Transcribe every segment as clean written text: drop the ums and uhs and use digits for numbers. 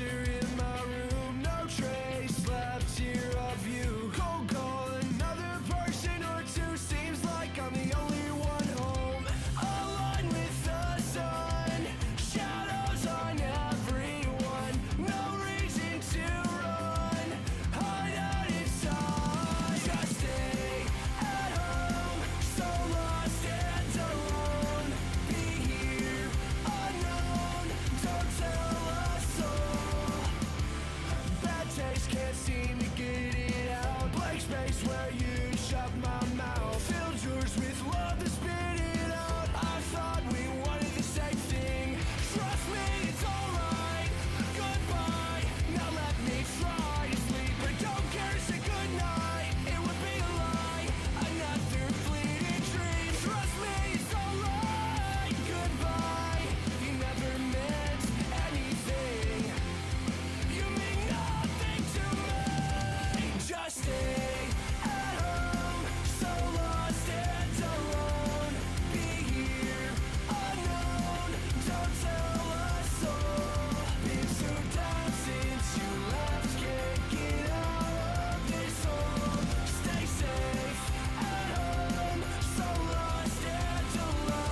Enter in my room, no trace left here of you. Cold call, another person or two. Seems like I'm the only one home. Aligned with the sun, shadows on everyone. No reason to run, hide out inside. Just stay at home, so lost and alone. Be here, unknown, don't tell a soul. Bad taste, can't seem to get it out. Blank space where you shut my mouth. Filled yours with love to spit it out. I thought we wanted the same thing. Trust me, it's alright. Goodbye, now let me try to sleep. But don't care to say goodnight. It would be a lie, another fleeting dream. Trust me, it's alright. Goodbye, you never meant anything. You mean nothing to me. Just stay at home, so lost and alone. Be here, unknown, don't tell a soul. Been so down since you left, can't get out of this hole. Stay safe at home, so lost and alone.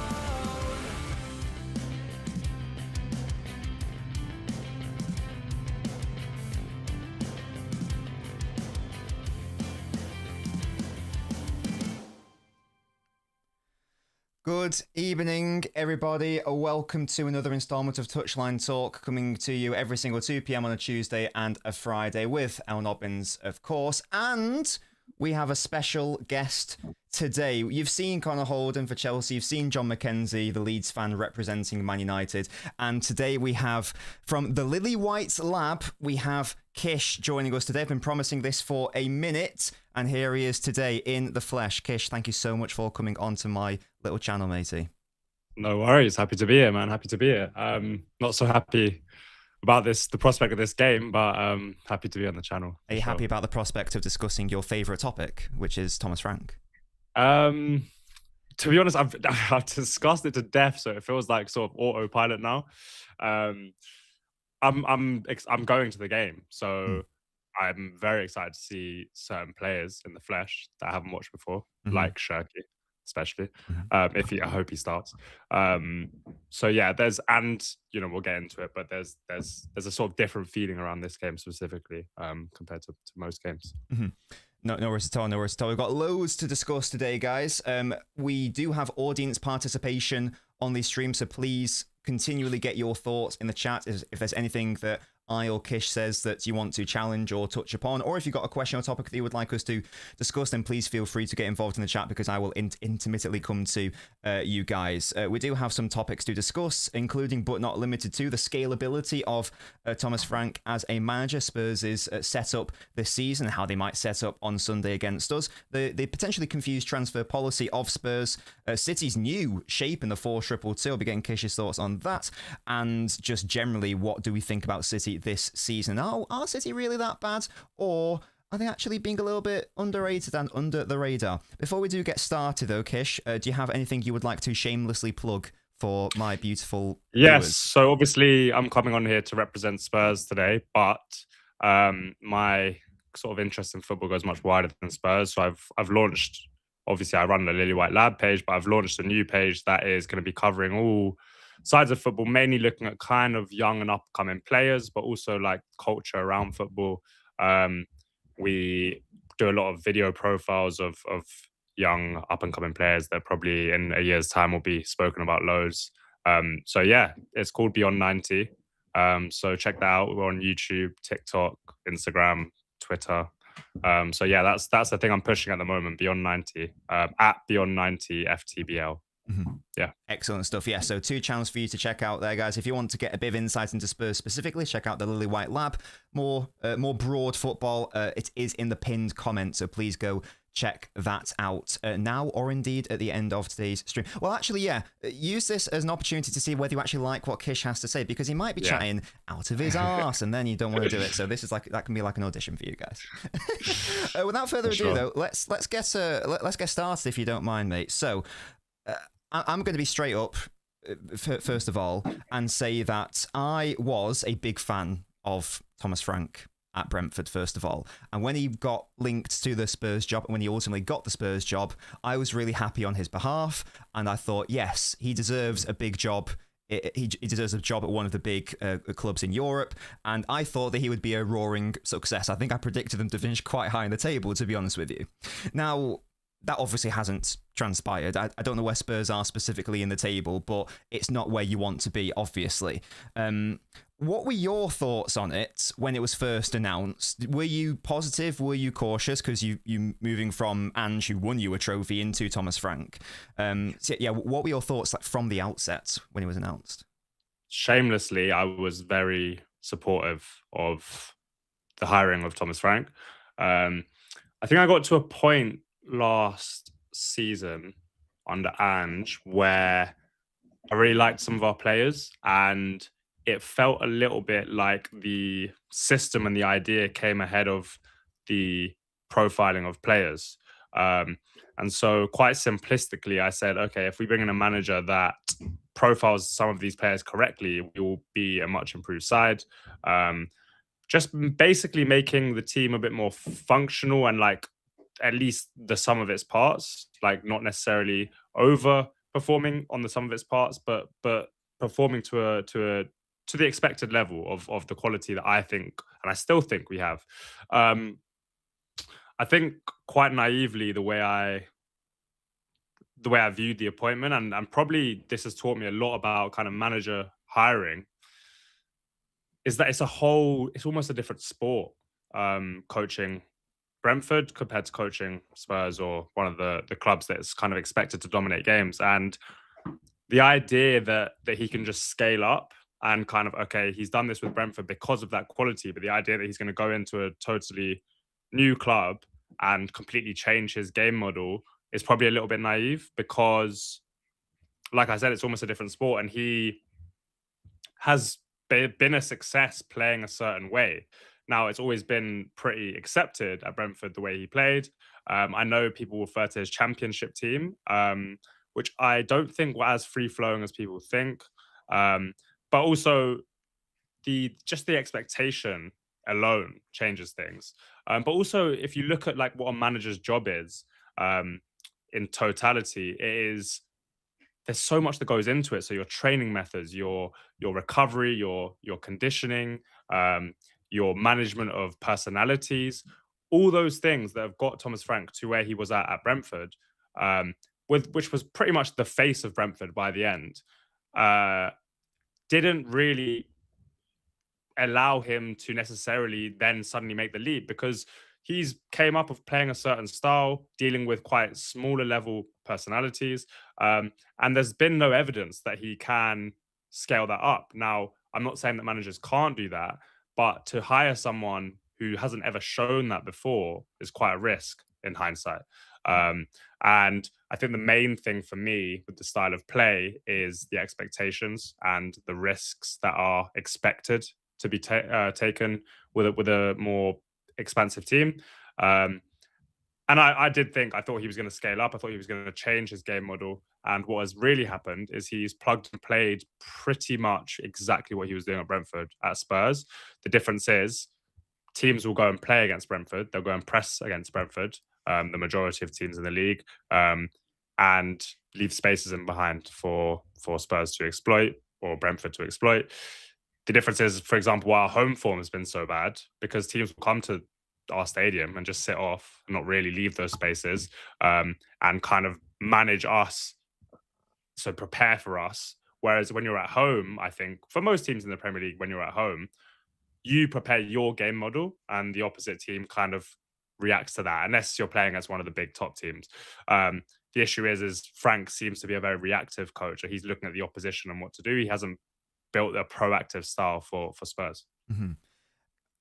Good evening, everybody. Welcome to another installment of Touchline Talk, coming to you every single 2 p.m. on a Tuesday and a Friday with LNobbins, of course. And we have a special guest today. You've seen Connor Holden for Chelsea. You've seen John McKenzie, the Leeds fan representing Man United. And today we have, from the Lily White Lab, we have Kish joining us today. I've been promising this for a minute, and here he is today in the flesh. Kish, thank you so much for coming onto my little channel, matey. No worries. Happy to be here, man. Happy to be here. Not so happy about the prospect of this game, but happy to be on the channel. Are you happy about the prospect of discussing your favourite topic, which is Thomas Frank? To be honest, I've discussed it to death, so it feels like sort of autopilot now. I'm going to the game, so I'm very excited to see certain players in the flesh that I haven't watched before, like Shirky, especially. I hope he starts. So yeah, we'll get into it, but there's a sort of different feeling around this game specifically compared to most games. No worries at all, no worries at all. We've got loads to discuss today, guys. We do have audience participation on the stream, so please continually get your thoughts in the chat if there's anything that I or Kish says that you want to challenge or touch upon, or if you've got a question or topic that you would like us to discuss, then please feel free to get involved in the chat, because I will intermittently come to you guys. We do have some topics to discuss, including but not limited to the scalability of Thomas Frank as a manager, Spurs' setup this season, and how they might set up on Sunday against us, the potentially confused transfer policy of Spurs, City's new shape in the 4-2-2. I'll be getting Kish's thoughts on that, and just generally, what do we think about City this season? Are City really that bad, or are they actually being a little bit underrated and under the radar? Before we do get started though, Kish, do you have anything you would like to shamelessly plug for my beautiful viewers? So obviously I'm coming on here to represent Spurs today, but my sort of interest in football goes much wider than Spurs. So I've launched, obviously I run the Lily White Lab page, but I've launched a new page that is going to be covering all sides of football, mainly looking at kind of young and upcoming players, but also like culture around football. We do a lot of video profiles of young up and coming players that probably in a year's time will be spoken about loads. So yeah, it's called Beyond 90. So check that out. We're on YouTube, TikTok, Instagram, Twitter. So yeah, that's the thing I'm pushing at the moment, Beyond 90, at Beyond 90 FTBL. Yeah. Excellent stuff. Yeah, so 2 channels for you to check out there, guys. If you want to get a bit of insight into Spurs specifically, check out the Lily White Lab. More broad football. It is in the pinned comment, so please go check that out now, or indeed at the end of today's stream. Well, actually, yeah, use this as an opportunity to see whether you actually like what Kish has to say, because he might be chatting out of his arse, and then you don't want to do it. So this is that can be like an audition for you guys. Without further ado, though, let's get started if you don't mind, mate. So I'm going to be straight up first of all and say that I was a big fan of Thomas Frank at Brentford, first of all. And when he got linked to the Spurs job, and when he ultimately got the Spurs job, I was really happy on his behalf. And I thought, yes, he deserves a big job. He deserves a job at one of the big clubs in Europe. And I thought that he would be a roaring success. I think I predicted them to finish quite high in the table, to be honest with you. Now, that obviously hasn't transpired. I don't know where Spurs are specifically in the table, but it's not where you want to be, obviously. What were your thoughts on it when it was first announced? Were you positive? Were you cautious? Because you moving from Ange, who won you a trophy, into Thomas Frank. So yeah, what were your thoughts like from the outset when it was announced? Shamelessly, I was very supportive of the hiring of Thomas Frank. I think I got to a point last season under Ange where I really liked some of our players, and it felt a little bit like the system and the idea came ahead of the profiling of players. And so quite simplistically, I said, okay, if we bring in a manager that profiles some of these players correctly, we will be a much improved side. Just basically making the team a bit more functional and like at least the sum of its parts, like not necessarily overperforming on the sum of its parts, but performing to the expected level of the quality that I think, and I still think we have. I think quite naively the way I viewed the appointment, and probably this has taught me a lot about kind of manager hiring, is that it's almost a different sport, coaching Brentford compared to coaching Spurs or one of the clubs that's kind of expected to dominate games. And the idea that he can just scale up and kind of, okay, he's done this with Brentford because of that quality, but the idea that he's going to go into a totally new club and completely change his game model is probably a little bit naive, because like I said, it's almost a different sport, and he has been a success playing a certain way. Now, it's always been pretty accepted at Brentford the way he played. I know people refer to his championship team, which I don't think were as free-flowing as people think. But also the expectation alone changes things. But also, if you look at like what a manager's job is in totality, there's so much that goes into it. So your training methods, your recovery, your conditioning, your management of personalities, all those things that have got Thomas Frank to where he was at Brentford, which was pretty much the face of Brentford by the end, didn't really allow him to necessarily then suddenly make the leap, because he's came up of playing a certain style, dealing with quite smaller level personalities. And there's been no evidence that he can scale that up. Now, I'm not saying that managers can't do that, but to hire someone who hasn't ever shown that before is quite a risk in hindsight. And I think the main thing for me with the style of play is the expectations and the risks that are expected to be taken with a more expansive team. And I thought he was going to scale up. I thought he was going to change his game model. And what has really happened is he's plugged and played pretty much exactly what he was doing at Brentford at Spurs. The difference is teams will go and play against Brentford. They'll go and press against Brentford, the majority of teams in the league, and leave spaces in behind for Spurs to exploit or Brentford to exploit. The difference is, for example, why our home form has been so bad, because teams will come to our stadium and just sit off and not really leave those spaces, and kind of manage us, so prepare for us. Whereas when you're at home, I think for most teams in the Premier League, when you're at home, you prepare your game model and the opposite team kind of reacts to that, unless you're playing as one of the big top teams. The issue is Frank seems to be a very reactive coach. He's looking at the opposition and what to do. He hasn't built a proactive style for Spurs. Mm-hmm.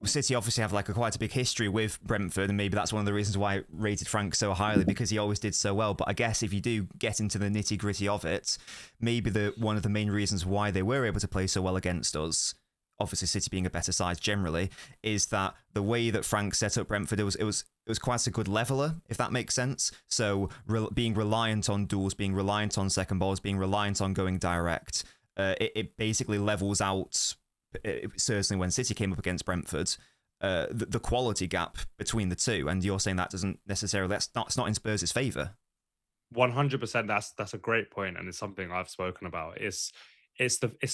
City obviously have like quite a big history with Brentford, and maybe that's one of the reasons why I rated Frank so highly, because he always did so well. But I guess if you do get into the nitty gritty of it, maybe one of the main reasons why they were able to play so well against us, obviously City being a better side generally, is that the way that Frank set up Brentford, it was quite a good leveler, if that makes sense. So being reliant on duels, being reliant on second balls, being reliant on going direct, it basically levels out certainly when City came up against Brentford, the quality gap between the two, and you're saying that doesn't necessarily, it's not in Spurs' favour. 100%. That's a great point, and it's something I've spoken about. It's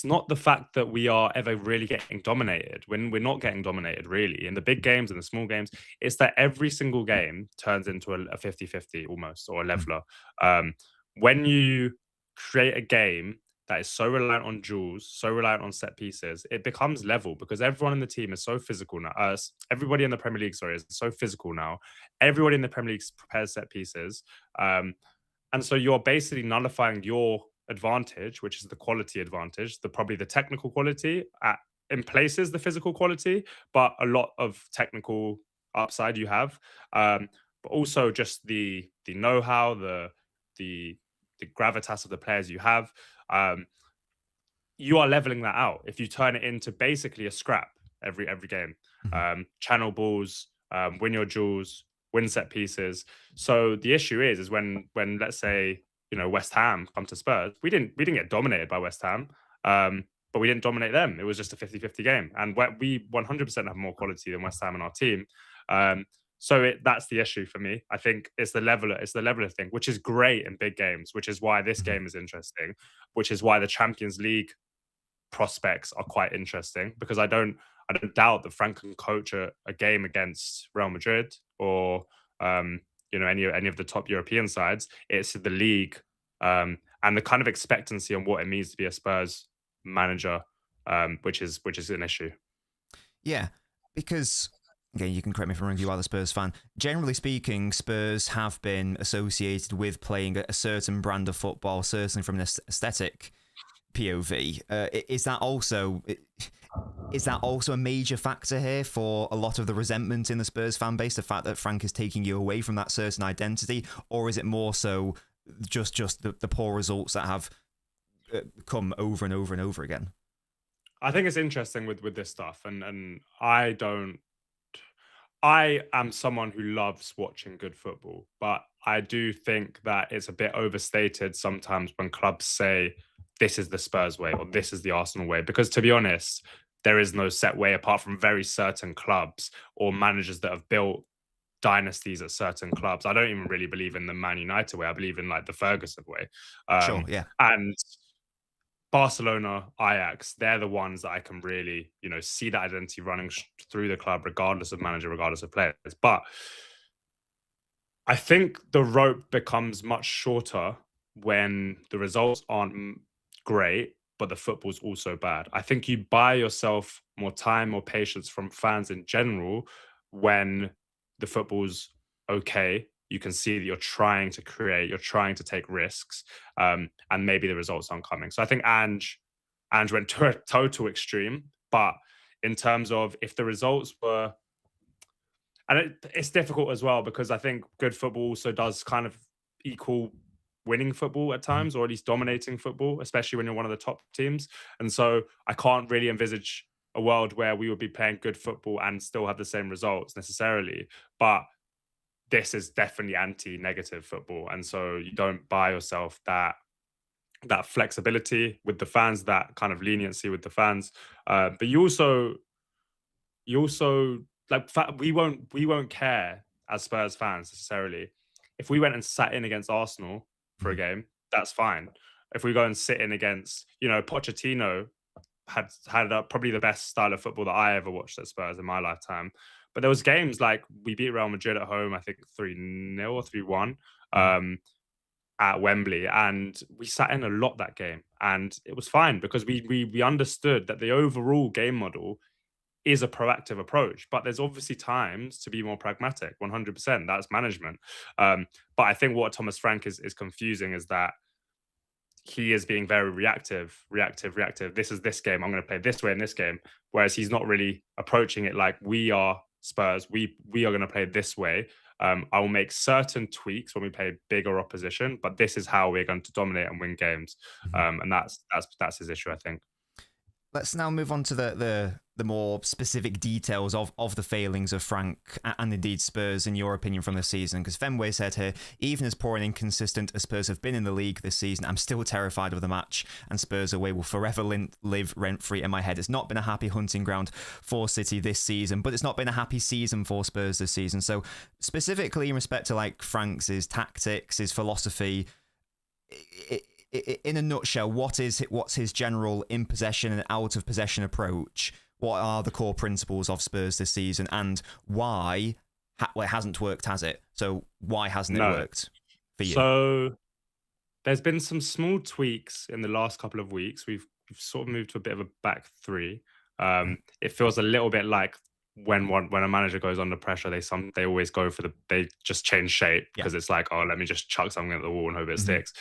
not the fact that we are ever really getting dominated. When we're not getting dominated really in the big games and the small games, it's that every single game turns into a 50-50 almost, or a leveler. When you create a game that is so reliant on duels, so reliant on set pieces, it becomes level because everyone in the team is so physical now. Everybody in the Premier League, sorry, is so physical now. Everybody in the Premier League prepares set pieces. And so you're basically nullifying your advantage, which is the quality advantage, probably the technical quality in places, the physical quality, but a lot of technical upside you have. But also just the know-how, the gravitas of the players you have. You are leveling that out if you turn it into basically a scrap every game. Channel balls, win your duels, win set pieces. So the issue is when let's say, you know, West Ham come to Spurs, we didn't get dominated by West Ham, but we didn't dominate them. It was just a 50-50 game, and we 100% have more quality than West Ham in our team. So that's the issue for me. I think it's the leveler thing, which is great in big games, which is why this game is interesting, which is why the Champions League prospects are quite interesting, because I don't doubt that Frank can coach a game against Real Madrid or you know, any of the top European sides. It's the league and the kind of expectancy on what it means to be a Spurs manager, which is an issue. Yeah, because again, you can correct me if I'm wrong, you are the Spurs fan. Generally speaking, Spurs have been associated with playing a certain brand of football, certainly from an aesthetic POV. Is that also a major factor here for a lot of the resentment in the Spurs fan base, the fact that Frank is taking you away from that certain identity, or is it more so just the poor results that have come over and over and over again? I think it's interesting with this stuff, and I am someone who loves watching good football, but I do think that it's a bit overstated sometimes when clubs say this is the Spurs way or this is the Arsenal way, because to be honest, there is no set way apart from very certain clubs or managers that have built dynasties at certain clubs. I don't even really believe in the Man United way. I believe in like the Ferguson way. Sure, yeah. And Barcelona, Ajax, they're the ones that I can really, you know, see that identity running through the club, regardless of manager, regardless of players. But I think the rope becomes much shorter when the results aren't great, but the football's also bad. I think you buy yourself more time, more patience from fans in general when the football's okay. You can see that you're trying to create, you're trying to take risks, and maybe the results aren't coming. So I think Ange went to a total extreme, but in terms of if the results were, and it's difficult as well, because I think good football also does kind of equal winning football at times, or at least dominating football, especially when you're one of the top teams. And so I can't really envisage a world where we would be playing good football and still have the same results necessarily. But this is definitely anti-negative football, and so you don't buy yourself that flexibility with the fans, that kind of leniency with the fans. But you also like, we won't care as Spurs fans necessarily if we went and sat in against Arsenal for a game. That's fine. If we go and sit in against, you know, Pochettino had probably the best style of football that I ever watched at Spurs in my lifetime. But there was games like we beat Real Madrid at home, I think 3-0 or 3-1 at Wembley. And we sat in a lot that game. And it was fine because we understood that the overall game model is a proactive approach. But there's obviously times to be more pragmatic, 100%. That's management. But I think what Thomas Frank is confusing is that he is being very reactive. This is this game. I'm going to play this way in this game. Whereas he's not really approaching it like, we are Spurs. We are going to play this way. I will make certain tweaks when we play bigger opposition, but this is how we're going to dominate and win games. And that's his issue, I think. Let's now move on to the the more specific details of the failings of Frank and indeed Spurs, in your opinion, from this season? Because Fenway said here, even as poor and inconsistent as Spurs have been in the league this season, I'm still terrified of the match, and Spurs away will forever live rent-free in my head. It's not been a happy hunting ground for City this season, but it's not been a happy season for Spurs this season. So specifically in respect to like Frank's tactics, his philosophy, in a nutshell, what's his general in possession and out of possession approach? What are the core principles of Spurs this season, and why it hasn't worked, has it? So why hasn't it worked for you? So there's been some small tweaks in the last couple of weeks. We've sort of moved to a bit of a back three. It feels a little bit like when a manager goes under pressure, they always go for they just change shape because it's like, oh, let me just chuck something at the wall and hope it sticks.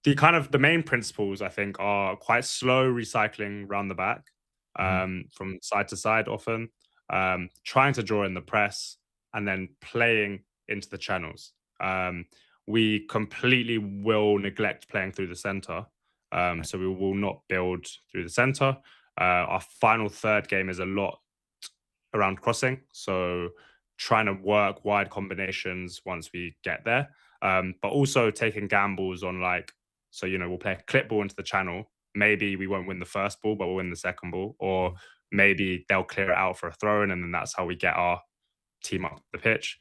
The main principles, I think, are quite slow recycling round the back, from side to side often, trying to draw in the press, and then playing into the channels. We completely will neglect playing through the centre, so we will not build through the centre. Our final third game is a lot around crossing, so trying to work wide combinations once we get there, but also taking gambles on so, we'll play a clip ball into the channel. Maybe we won't win the first ball, but we'll win the second ball. Or maybe they'll clear it out for a throw-in, and then that's how we get our team up the pitch.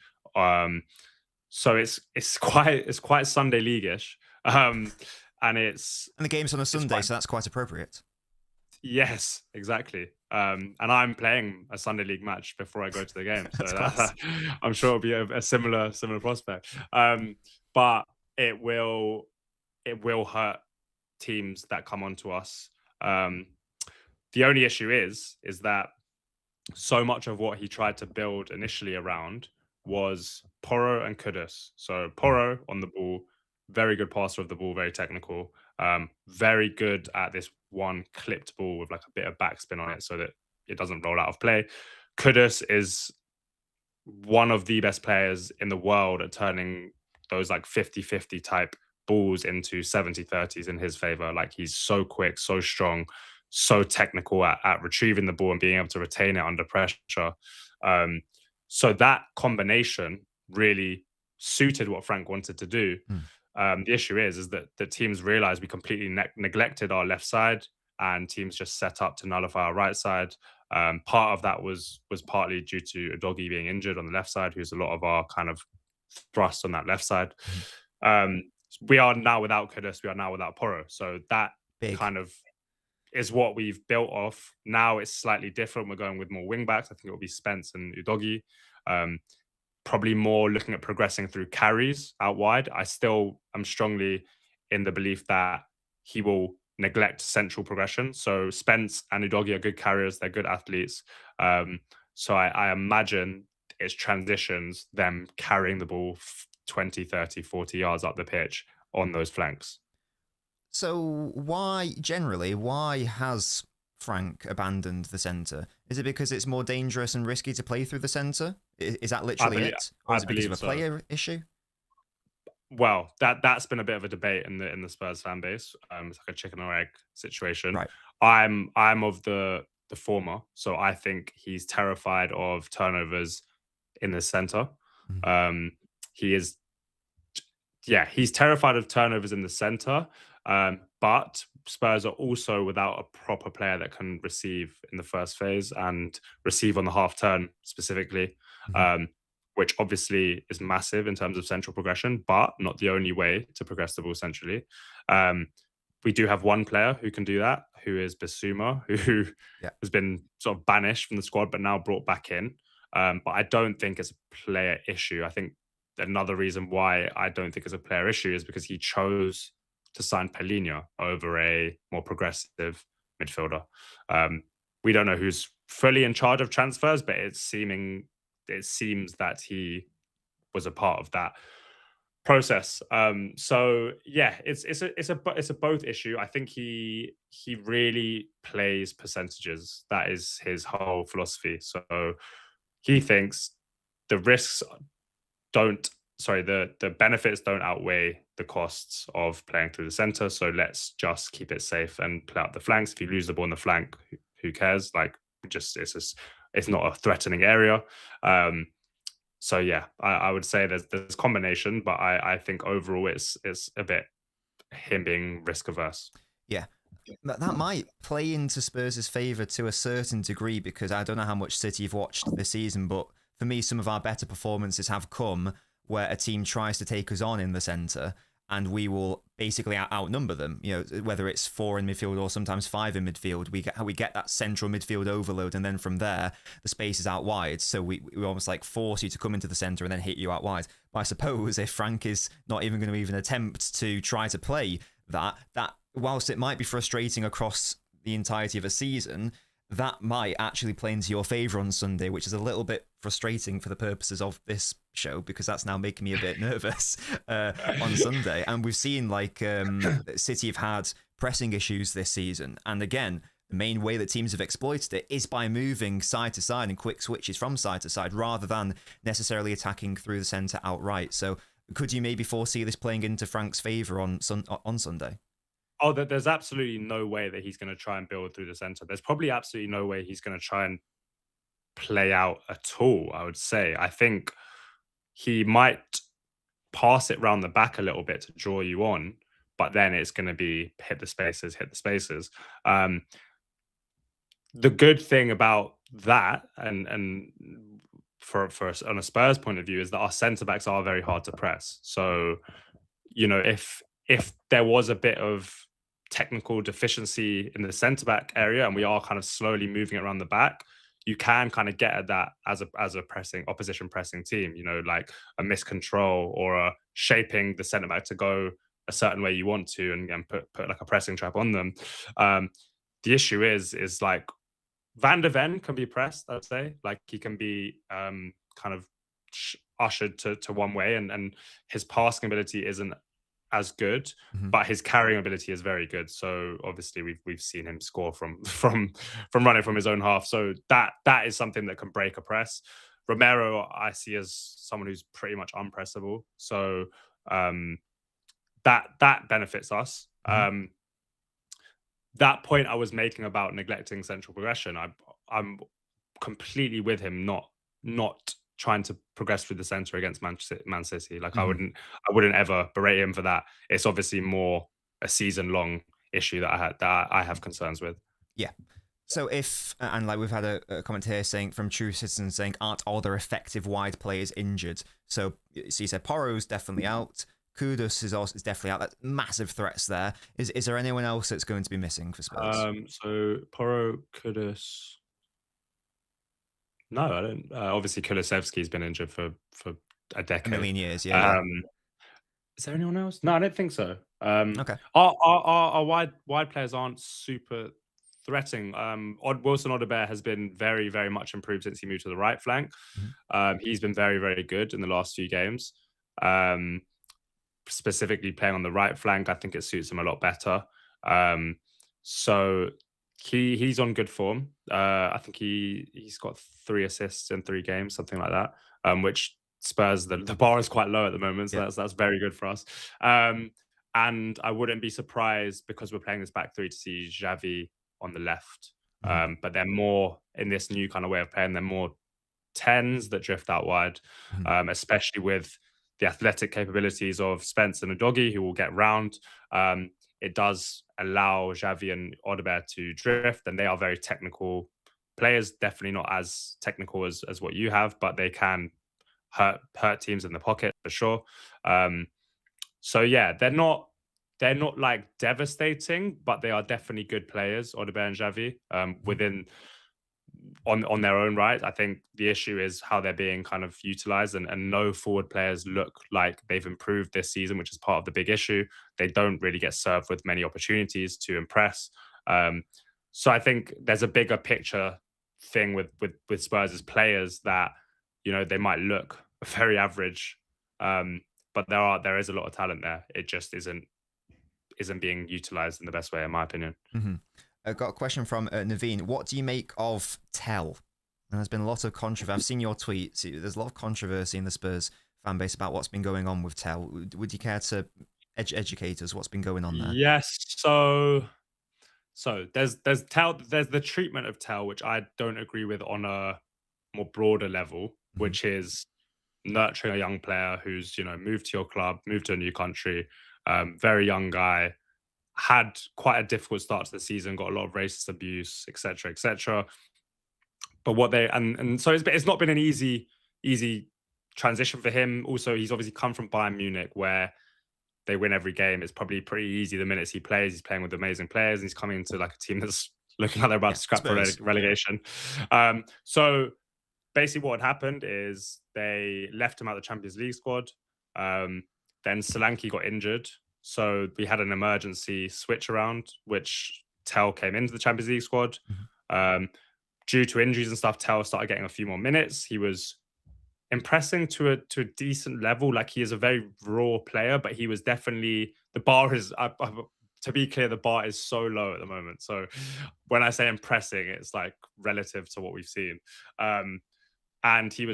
So it's quite Sunday League-ish. And the game's on a Sunday, so that's quite appropriate. Yes, exactly. And I'm playing a Sunday League match before I go to the game. So I'm sure it'll be a similar prospect. But it will hurt teams that come onto us. The only issue is that so much of what he tried to build initially around was Porro and Kudus. So Porro on the ball, very good passer of the ball, very technical, very good at this one clipped ball with like a bit of backspin on it so that it doesn't roll out of play. Kudus is one of the best players in the world at turning those like 50-50 type balls into 70-30s in his favor. Like, he's so quick, so strong, so technical at retrieving the ball and being able to retain it under pressure. So that combination really suited what Frank wanted to do. The issue is that the teams realized we completely neglected our left side, and teams just set up to nullify our right side. Part of that was partly due to Udogie being injured on the left side, who's a lot of our kind of thrust on that left side. We are now without Kudus, we are now without Porro. So that kind of is what we've built off. Now it's slightly different. We're going with more wing backs. I think it will be Spence and Udogie. Probably more looking at progressing through carries out wide. I still am strongly in the belief that he will neglect central progression. So Spence and Udogie are good carriers. They're good athletes. So I imagine it's transitions, them carrying the ball 20, 30, 40 yards up the pitch on those flanks. So why has Frank abandoned the centre? Is it because it's more dangerous and risky to play through the centre? Is that literally it? Or is it because of a player issue? Well, that's been a bit of a debate in the Spurs fan base. It's like a chicken or egg situation. Right. I'm of the former, so I think he's terrified of turnovers in the centre. He's terrified of turnovers in the centre. But Spurs are also without a proper player that can receive in the first phase and receive on the half turn specifically, which obviously is massive in terms of central progression, but not the only way to progress the ball centrally. We do have one player who can do that, who is Bissouma, who has been sort of banished from the squad, but now brought back in. But I don't think it's a player issue. I think another reason why I don't think it's a player issue is because he chose to sign Paulinho over a more progressive midfielder. We don't know who's fully in charge of transfers, but it seems that he was a part of that process. So yeah, it's a both issue. I think he really plays percentages. That is his whole philosophy. So he thinks the benefits don't outweigh the costs of playing through the centre. So let's just keep it safe and play out the flanks. If you lose the ball on the flank, who cares? Like, it's not a threatening area. So yeah, I would say there's combination, but I think overall it's a bit him being risk averse. Yeah. That might play into Spurs' favour to a certain degree, because I don't know how much City you've watched this season, but for me, some of our better performances have come where a team tries to take us on in the centre and we will basically outnumber them. You know, whether it's 4 in midfield or sometimes 5 in midfield, we get that central midfield overload, and then from there the space is out wide. So we almost like force you to come into the centre and then hit you out wide. But I suppose if Frank is not even going to even attempt to try to play that whilst it might be frustrating across the entirety of a season, that might actually play into your favour on Sunday, which is a little bit frustrating for the purposes of this show, because that's now making me a bit nervous on Sunday. And we've seen like City have had pressing issues this season. And again, the main way that teams have exploited it is by moving side to side and quick switches from side to side rather than necessarily attacking through the centre outright. So could you maybe foresee this playing into Frank's favour on Sunday? Oh, there's absolutely no way that he's going to try and build through the center. There's probably absolutely no way he's going to try and play out at all, I would say. I think he might pass it round the back a little bit to draw you on, but then it's going to be hit the spaces. The good thing about that, and for us on a Spurs point of view, is that our centre backs are very hard to press. So, you know, if there was a bit of technical deficiency in the centre back area and we are kind of slowly moving it around the back, you can kind of get at that as a opposition pressing team, you know, like a miscontrol or a shaping the centre back to go a certain way you want to, and put like a pressing trap on them. The issue is like Van de Ven can be pressed, I'd say. Like he can be kind of ushered to one way, and his passing ability isn't as good, but his carrying ability is very good. So obviously we've seen him score from running from his own half. So that is something that can break a press. Romero I see as someone who's pretty much unpressable. So that benefits us. That point I was making about neglecting central progression, I'm completely with him not trying to progress through the center against Man City. Like I wouldn't ever berate him for that. It's obviously more a season-long issue that I have concerns with. Yeah. So if, and like we've had a comment here saying from True Citizen saying, aren't all their effective wide players injured? So you said Porro's definitely out. Kudus is definitely out. That's massive threats there. Is there anyone else that's going to be missing for Spurs? So Porro, Kudus. No, I don't. Obviously, Kulusevski's been injured for a decade. A million years, yeah. Is there anyone else? No, I don't think so. Okay. Our wide players aren't super threatening. Wilson Odobert has been very, very much improved since he moved to the right flank. He's been very, very good in the last few games. Specifically playing on the right flank, I think it suits him a lot better. So he's on good form. I think he's got 3 assists in 3 games, something like that. Which Spurs, the bar is quite low at the moment, so that's very good for us. And I wouldn't be surprised, because we're playing this back 3, to see Xavi on the left. But they're more in this new kind of way of playing. They're more 10s that drift out wide, especially with the athletic capabilities of Spence and Udogie, who will get round. It does allow Xavi and Odobert to drift, and they are very technical players. Definitely not as technical as what you have, but they can hurt teams in the pocket for sure. So yeah, they're not like devastating, but they are definitely good players, Odobert and Xavi, within on their own right. I think the issue is how they're being kind of utilized, and no forward players look like they've improved this season, which is part of the big issue. They don't really get served with many opportunities to impress. So I think there's a bigger picture thing with Spurs' players that, you know, they might look very average, but there is a lot of talent there. It just isn't being utilized in the best way, in my opinion. I got a question from Naveen. What do you make of Tell? And there's been a lot of controversy. I've seen your tweets. There's a lot of controversy in the Spurs fan base about what's been going on with Tell. Would you care to educate us what's been going on there? Yes. So So there's the treatment of Tell, which I don't agree with on a more broader level, which is nurturing a young player who's moved to your club, moved to a new country, very young guy, had quite a difficult start to the season, got a lot of racist abuse, etc., etc. But what they and so it's not been an easy transition for him. Also, he's obviously come from Bayern Munich, where they win every game. It's probably pretty easy the minutes he plays. He's playing with amazing players, and he's coming into like a team that's looking like they're about to scrap for relegation. So basically, what had happened is they left him out of the Champions League squad. Then Solanke got injured, so we had an emergency switch around, which Tell came into the Champions League squad. Due to injuries and stuff, Tell started getting a few more minutes. He was impressing to a decent level. Like, he is a very raw player, but he was definitely, the bar is, to be clear, the bar is so low at the moment. So when I say impressing, it's like relative to what we've seen. And he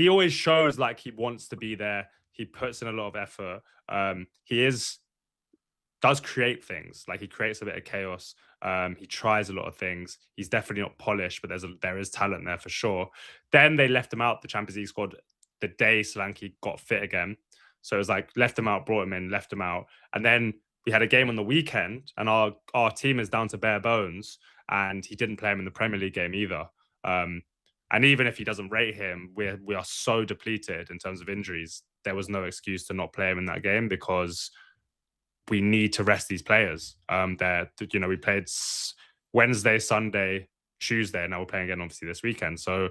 always shows like he wants to be there. He puts in a lot of effort. He does create things. Like, he creates a bit of chaos. He tries a lot of things. He's definitely not polished, but there is talent there for sure. Then they left him out the Champions League squad the day Solanke got fit again. So it was like, left him out, brought him in, left him out. And then we had a game on the weekend, and our team is down to bare bones, and he didn't play him in the Premier League game either. And even if he doesn't rate him, we are so depleted in terms of injuries. There was no excuse to not play him in that game, because we need to rest these players. We played Wednesday, Sunday, Tuesday, and now we're playing again obviously this weekend. So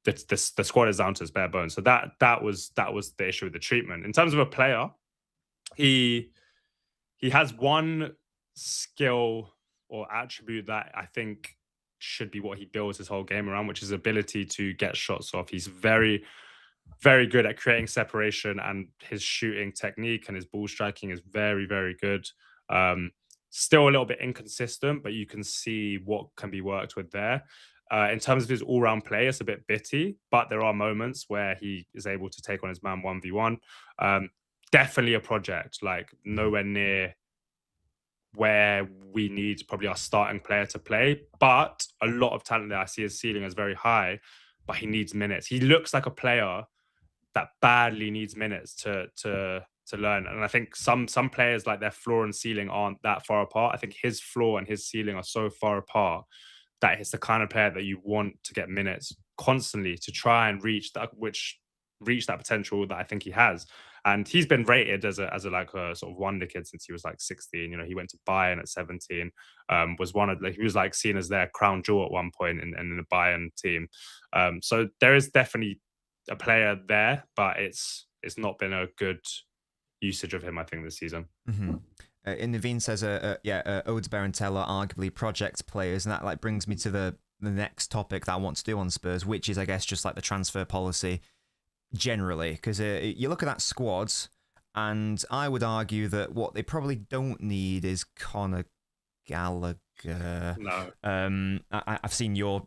the squad is down to its bare bones. So that was the issue with the treatment. In terms of a player, he has one skill or attribute that I think should be what he builds his whole game around, which is ability to get shots off. He's very, very good at creating separation, and his shooting technique and his ball striking is very, very good. Still a little bit inconsistent, but you can see what can be worked with there. In terms of his all-round play, it's a bit bitty, but there are moments where he is able to take on his man 1v1. Definitely a project, like nowhere near where we need probably our starting player to play, but a lot of talent there. I see his ceiling as very high, but he needs minutes. He looks like a player that badly needs minutes to learn. And I think some players, like, their floor and ceiling aren't that far apart. I think his floor and his ceiling are so far apart that it's the kind of player that you want to get minutes constantly to try and reach that potential that I think he has. And he's been rated as a like a sort of wonder kid since he was like 16. He went to Bayern at 17. He was like seen as their crown jewel at one point in the Bayern team. So there is definitely a player there, but it's not been a good usage of him, I think, this season. Naveen says, Odesberg and Tell are arguably project players, and that like brings me to the next topic that I want to do on Spurs, which is, I guess, just like the transfer policy generally, because you look at that squad, and I would argue that what they probably don't need is Conor Gallagher. No. I've seen your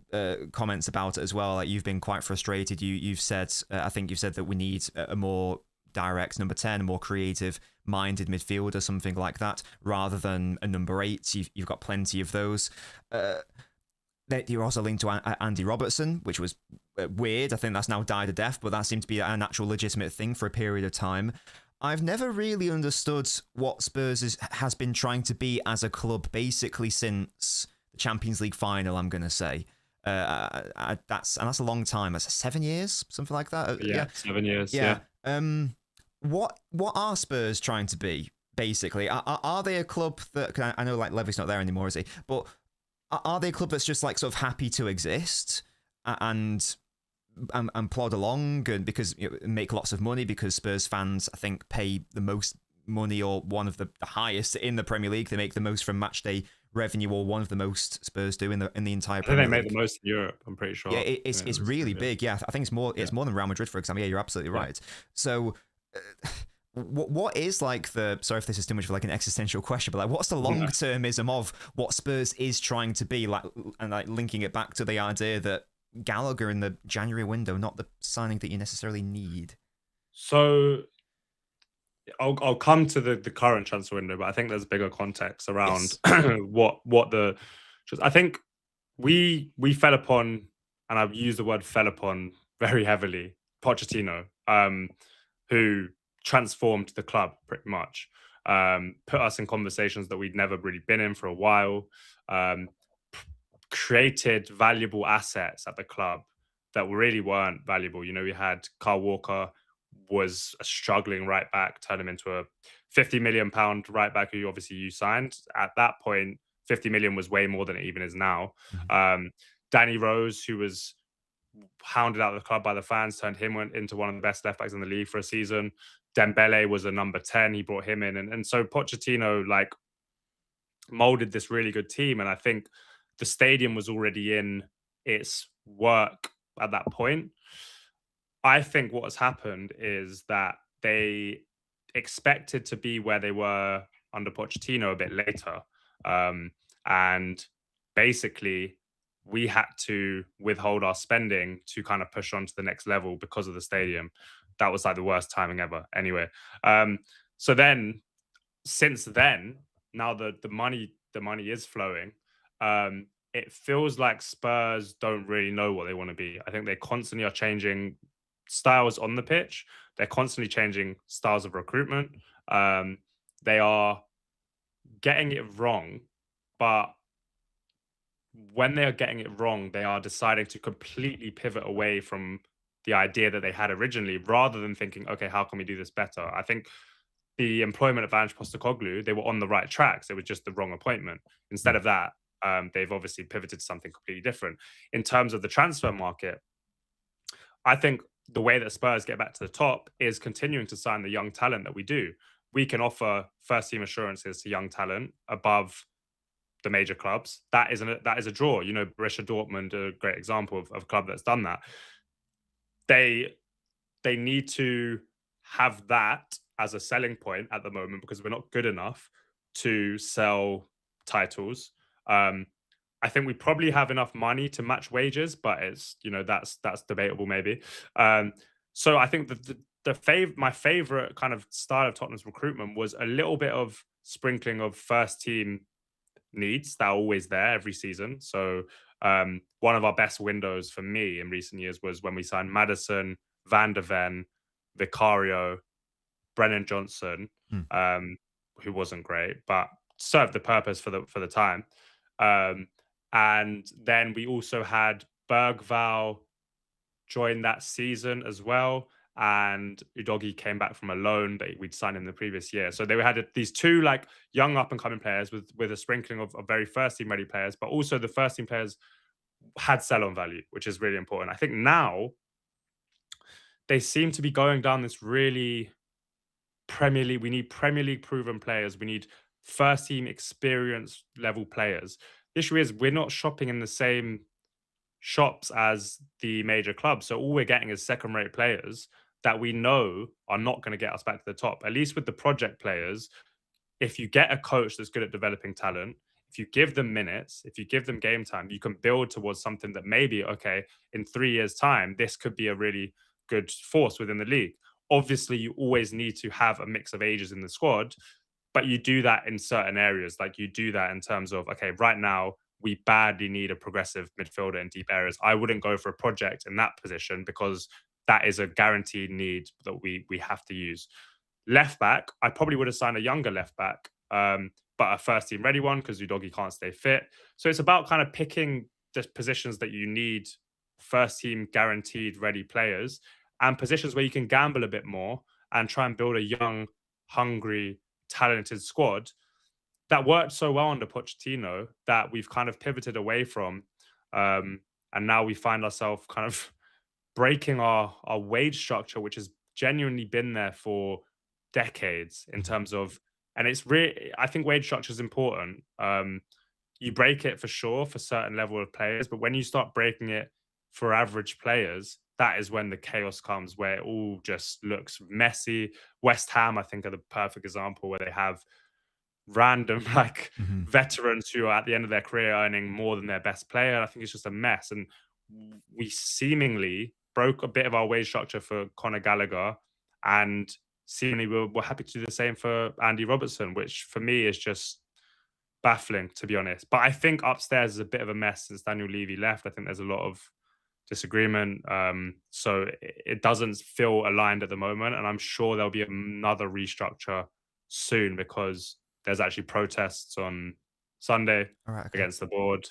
comments about it as well. Like, you've been quite frustrated. You've said, I think you've said that we need a more direct number 10, a more creative-minded midfielder, something like that, rather than a number 8. You've got plenty of those. You're also linked to Andy Robertson, which was weird. I think that's now died a death, but that seemed to be a natural, legitimate thing for a period of time. I've never really understood what Spurs has been trying to be as a club, basically since the Champions League final, I'm going to say. That's a long time. That's 7 years, something like that. Yeah, 7 years. Yeah. What are Spurs trying to be, basically? Are they a club that, I know like Levy's not there anymore, is he? But are they a club that's just like sort of happy to exist and plod along, and because make lots of money, because Spurs fans, I think, pay the most money, or one of the highest in the Premier League? They make the most from match day revenue, or one of the most Spurs do in the entire Premier League. I think they make the most in Europe, I'm pretty sure. Yeah, it's really big. Yeah, I think it's more than Real Madrid, for example. Yeah, you're absolutely right. So what is like sorry if this is too much of like an existential question, but like, what's the long-termism of what Spurs is trying to be, like, and like linking it back to the idea that Gallagher in the January window, not the signing that you necessarily need? So I'll come to the current transfer window, but I think there's bigger context around Yes. what the. I think we fell upon, and I've used the word fell upon very heavily, Pochettino, who transformed the club pretty much, put us in conversations that we'd never really been in for a while, um, created valuable assets at the club that really weren't valuable. You know, we had Carl Walker was a struggling right back, turned him into a 50 million pound right back who obviously you signed. At that point, 50 million was way more than it even is now. Mhm. Danny Rose, who was hounded out of the club by the fans, turned him into one of the best left backs in the league for a season. Dembele was a number 10. He brought him in. And so Pochettino like molded this really good team. And I think the stadium was already in its work at that point. I think what has happened is that they expected to be where they were under Pochettino a bit later. And basically, we had to withhold our spending to kind of push on to the next level because of the stadium. That was like the worst timing ever. Anyway, so then since then, now the money is flowing. It feels like Spurs don't really know what they want to be. I think they constantly are changing styles on the pitch. They're constantly changing styles of recruitment. They are getting it wrong, but when they are getting it wrong, they are deciding to completely pivot away from the idea that they had originally, rather than thinking, okay, how can we do this better? I think the employment of Ange Postecoglou, they were on the right tracks. It was just the wrong appointment. Instead Mm. of that, they've obviously pivoted to something completely different. In terms of the transfer market, I think the way that Spurs get back to the top is continuing to sign the young talent that we do. We can offer first team assurances to young talent above the major clubs. That is a draw. You know, Borussia Dortmund, a great example of a club that's done that. They need to have that as a selling point at the moment because we're not good enough to sell titles. I think we probably have enough money to match wages, but it's that's debatable maybe. So I think my favorite kind of style of Tottenham's recruitment was a little bit of sprinkling of first team needs that are always there every season. So one of our best windows for me in recent years was when we signed Madison, Van der Ven, Vicario, Brennan Johnson, Mm. who wasn't great, but served the purpose for the time. And then we also had Bergval join that season as well. And Udogi came back from a loan that we'd signed in the previous year. So they had these two like young up and coming players with a sprinkling of very first team ready players, but also the first team players had sell on value, which is really important. I think now they seem to be going down this really Premier League. We need Premier League proven players. We need first team experience level players. The issue is we're not shopping in the same shops as the major clubs. So all we're getting is second rate players that we know are not going to get us back to the top. At least with the project players, if you get a coach that's good at developing talent, if you give them minutes, if you give them game time, you can build towards something that maybe, okay, in 3 years' time, this could be a really good force within the league. Obviously, you always need to have a mix of ages in the squad, but you do that in certain areas. Like you do that in terms of, okay, right now, we badly need a progressive midfielder in deep areas. I wouldn't go for a project in that position because that is a guaranteed need that we have to use. Left back, I probably would have signed a younger left back, but a first team ready one because Udogi can't stay fit. So it's about kind of picking the positions that you need first team guaranteed ready players and positions where you can gamble a bit more and try and build a young, hungry, talented squad that worked so well under Pochettino that we've kind of pivoted away from. And now we find ourselves kind of breaking our wage structure, which has genuinely been there for decades in terms of, and it's really, I think wage structure is important. You break it for sure for certain level of players, but when you start breaking it for average players, that is when the chaos comes, where it all just looks messy. West Ham, I think, are the perfect example where they have random like Mhm. veterans who are at the end of their career earning more than their best player. I think it's just a mess. And we seemingly broke a bit of our wage structure for Conor Gallagher and seemingly we're happy to do the same for Andy Robertson, which for me is just baffling, to be honest. But I think upstairs is a bit of a mess since Daniel Levy left. I think there's a lot of disagreement. So it doesn't feel aligned at the moment. And I'm sure there'll be another restructure soon because there's actually protests on Sunday against the board.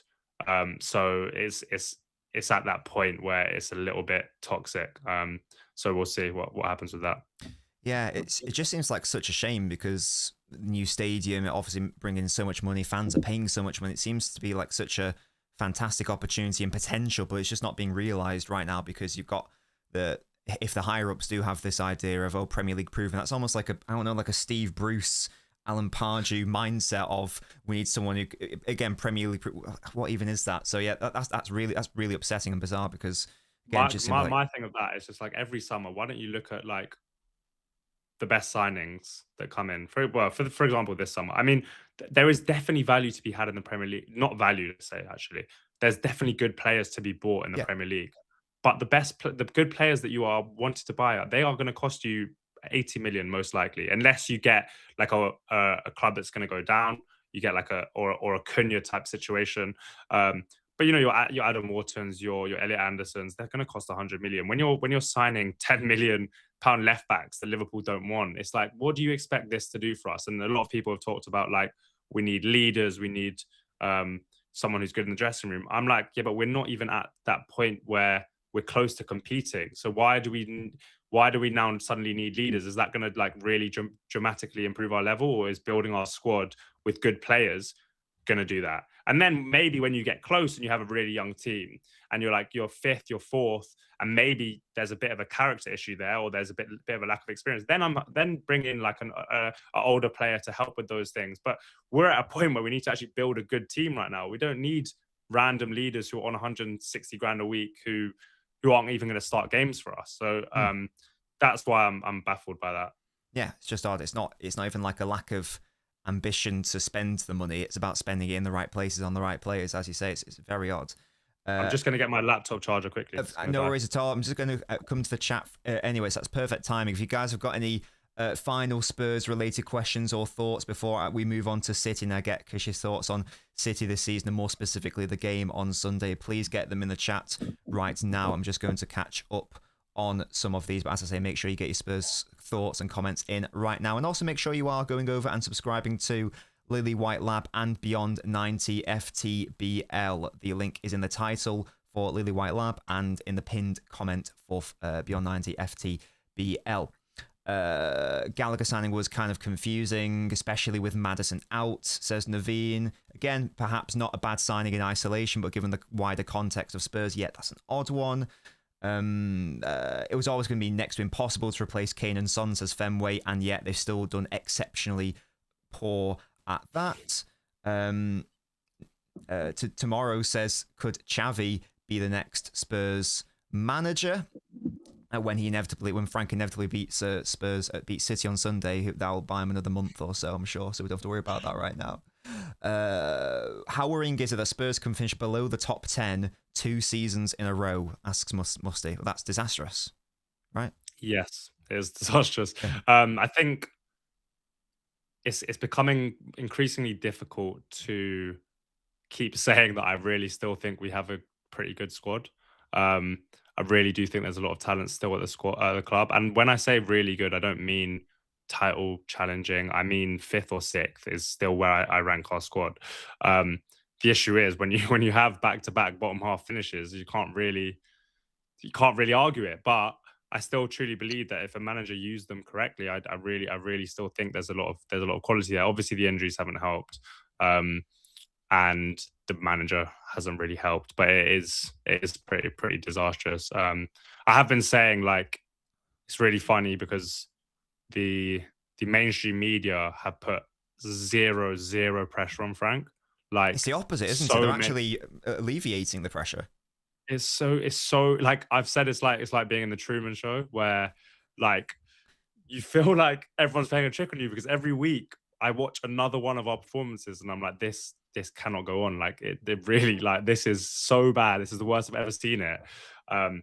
So it's at that point where it's a little bit toxic. So we'll see what happens with that. Yeah, it just seems like such a shame because new stadium, obviously bringing so much money, fans are paying so much money. It seems to be like such a fantastic opportunity and potential, but it's just not being realized right now because you've got if the higher ups do have this idea of Premier League proven, that's almost like like a Steve Bruce, Alan Pardew mindset of we need someone who, again, Premier League. What even is that? So yeah, that's really upsetting and bizarre because again, my thing of that is just like every summer, why don't you look at like the best signings that come in for example this summer. I mean, there is definitely value to be had in the Premier League. Not value, let's say, actually. There's definitely good players to be bought in the Premier League. But the good players that you are wanted to buy, they are going to cost you 80 million most likely, unless you get like a club that's going to go down. You get like a Cunha type situation. But your Adam Whartons, your Elliot Andersons, they're going to cost 100 million. When you're signing 10 million pound left backs that Liverpool don't want, it's like, what do you expect this to do for us? And a lot of people have talked about like, we need leaders, we need someone who's good in the dressing room. I'm like, yeah, but we're not even at that point where we're close to competing. So why do we now suddenly need leaders? Is that going to like really dramatically improve our level, or is building our squad with good players going to do that? And then maybe when you get close and you have a really young team and you're fifth, you're fourth, and maybe there's a bit of a character issue there, or there's a bit of a lack of experience, then bring in like an older player to help with those things. But we're at a point where we need to actually build a good team right now. We don't need random leaders who are on 160 grand a week who aren't even going to start games for us. So that's why I'm baffled by that. Yeah, it's just odd. It's not even like a lack of ambition to spend the money. It's about spending it in the right places on the right players. As you say, it's very odd. I'm just going to get my laptop charger quickly. No worries at all. I'm just going to come to the chat anyway, so that's perfect timing. If you guys have got any final Spurs related questions or thoughts before we move on to City, now get Kish's thoughts on City this season and more specifically the game on Sunday, please get them in the chat right now. I'm just going to catch up on some of these, but as I say, make sure you get your Spurs thoughts and comments in right now, and also make sure you are going over and subscribing to Lily White Lab and Beyond 90 FTBL. The link is in the title for Lily White Lab and in the pinned comment for Beyond 90 FTBL. Gallagher signing was kind of confusing, especially with Maddison out, says Naveen. Again, perhaps not a bad signing in isolation, but given the wider context of Spurs, yet that's an odd one. It was always going to be next to impossible to replace Kane and Son, says Fenway, and yet they've still done exceptionally poor at that. Tomorrow says, could Xavi be the next Spurs manager? When Frank inevitably beats Spurs beats City on Sunday, that'll buy him another month or so, I'm sure. So we don't have to worry about that right now. How worrying is it that Spurs can finish below the top 10 2 seasons in a row? Asks Musty. Well, that's disastrous, right? Yes, it is disastrous. I think it's becoming increasingly difficult to keep saying that I really still think we have a pretty good squad. I really do think there's a lot of talent still at the club. And when I say really good, I don't mean title challenging. I mean 5th or 6th is still where I rank our squad. The issue is when you have back-to-back bottom half finishes, you can't really argue it. But I still truly believe that if a manager used them correctly, I really still think there's a lot of quality there. Obviously, the injuries haven't helped, and the manager hasn't really helped. But it is pretty disastrous. I have been saying, like, it's really funny because the mainstream media have put zero pressure on Frank. Like, it's the opposite, isn't it? They're actually alleviating the pressure. It's so like I've said, it's like being in the Truman Show where like you feel like everyone's playing a trick on you because every week I watch another one of our performances and I'm like, this cannot go on. Like it really, like, this is so bad. This is the worst I've ever seen it. I'm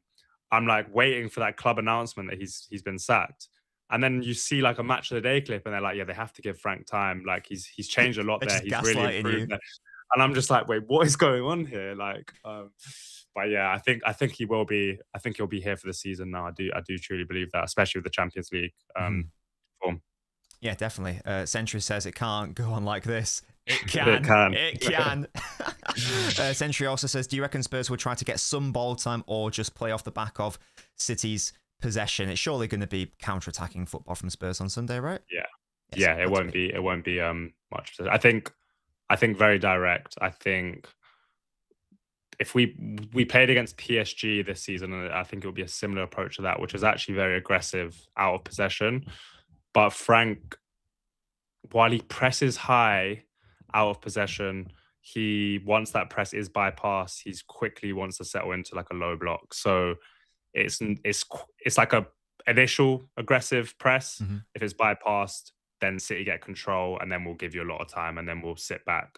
like waiting for that club announcement that he's been sacked. And then you see like a match of the day clip and they're like, yeah, they have to give Frank time. Like he's changed a lot They're there. just He's really gaslighting improved you. there. And I'm just like, wait, what is going on here? Like, but yeah, I think he will be. I think he'll be here for the season now. I do truly believe that, especially with the Champions League form. Yeah, definitely. Sentry says it can't go on like this. It can. It can. It can. Sentry also says, do you reckon Spurs will try to get some ball time or just play off the back of City's possession? It's surely going to be counter-attacking football from Spurs on Sunday, right? Yeah. Yes, Yeah, it won't be much. I think very direct. I think if we played against PSG this season, and I think it would be a similar approach to that, which is actually very aggressive out of possession. But Frank, while he presses high out of possession, once that press is bypassed, he's quickly wants to settle into like a low block. So it's like a initial aggressive press. If it's bypassed, then City get control, and then we'll give you a lot of time, and then we'll sit back.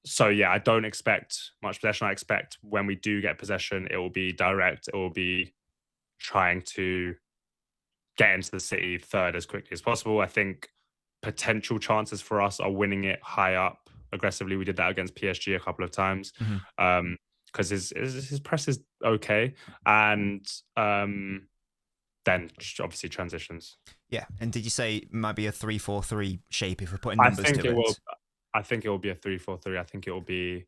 So yeah, I don't expect much possession. I expect when we do get possession, it will be direct. It will be trying to get into the City third as quickly as possible. I think potential chances for us are winning it high up aggressively. We did that against PSG a couple of times because his press is okay, and then obviously transitions. Yeah, and did you say it might be a 3-4-3 shape if we're putting numbers to it? I think it will be a 3-4-3. I think it will be.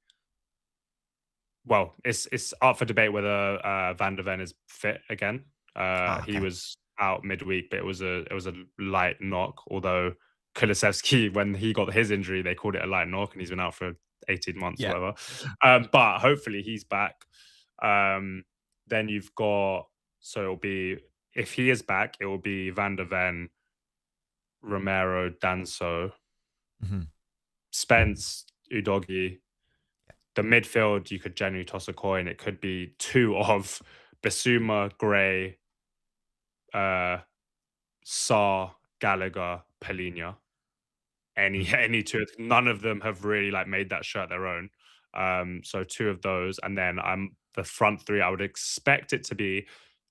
Well, it's up for debate whether Van der Ven is fit again. Okay. He was out midweek, but it was a light knock. Although Kulusevski, when he got his injury, they called it a light knock, and he's been out for 18 months or whatever. But hopefully he's back. Then you've got, so it'll be, if he is back, it will be Van der Ven, Romero, Danso, Spence, Udogie. The midfield, you could generally toss a coin. It could be two of Bissouma, Gray, Sarr, Gallagher, Palhinha. Any two. None of them have really like made that shirt their own. So two of those, and then the front three. I would expect it to be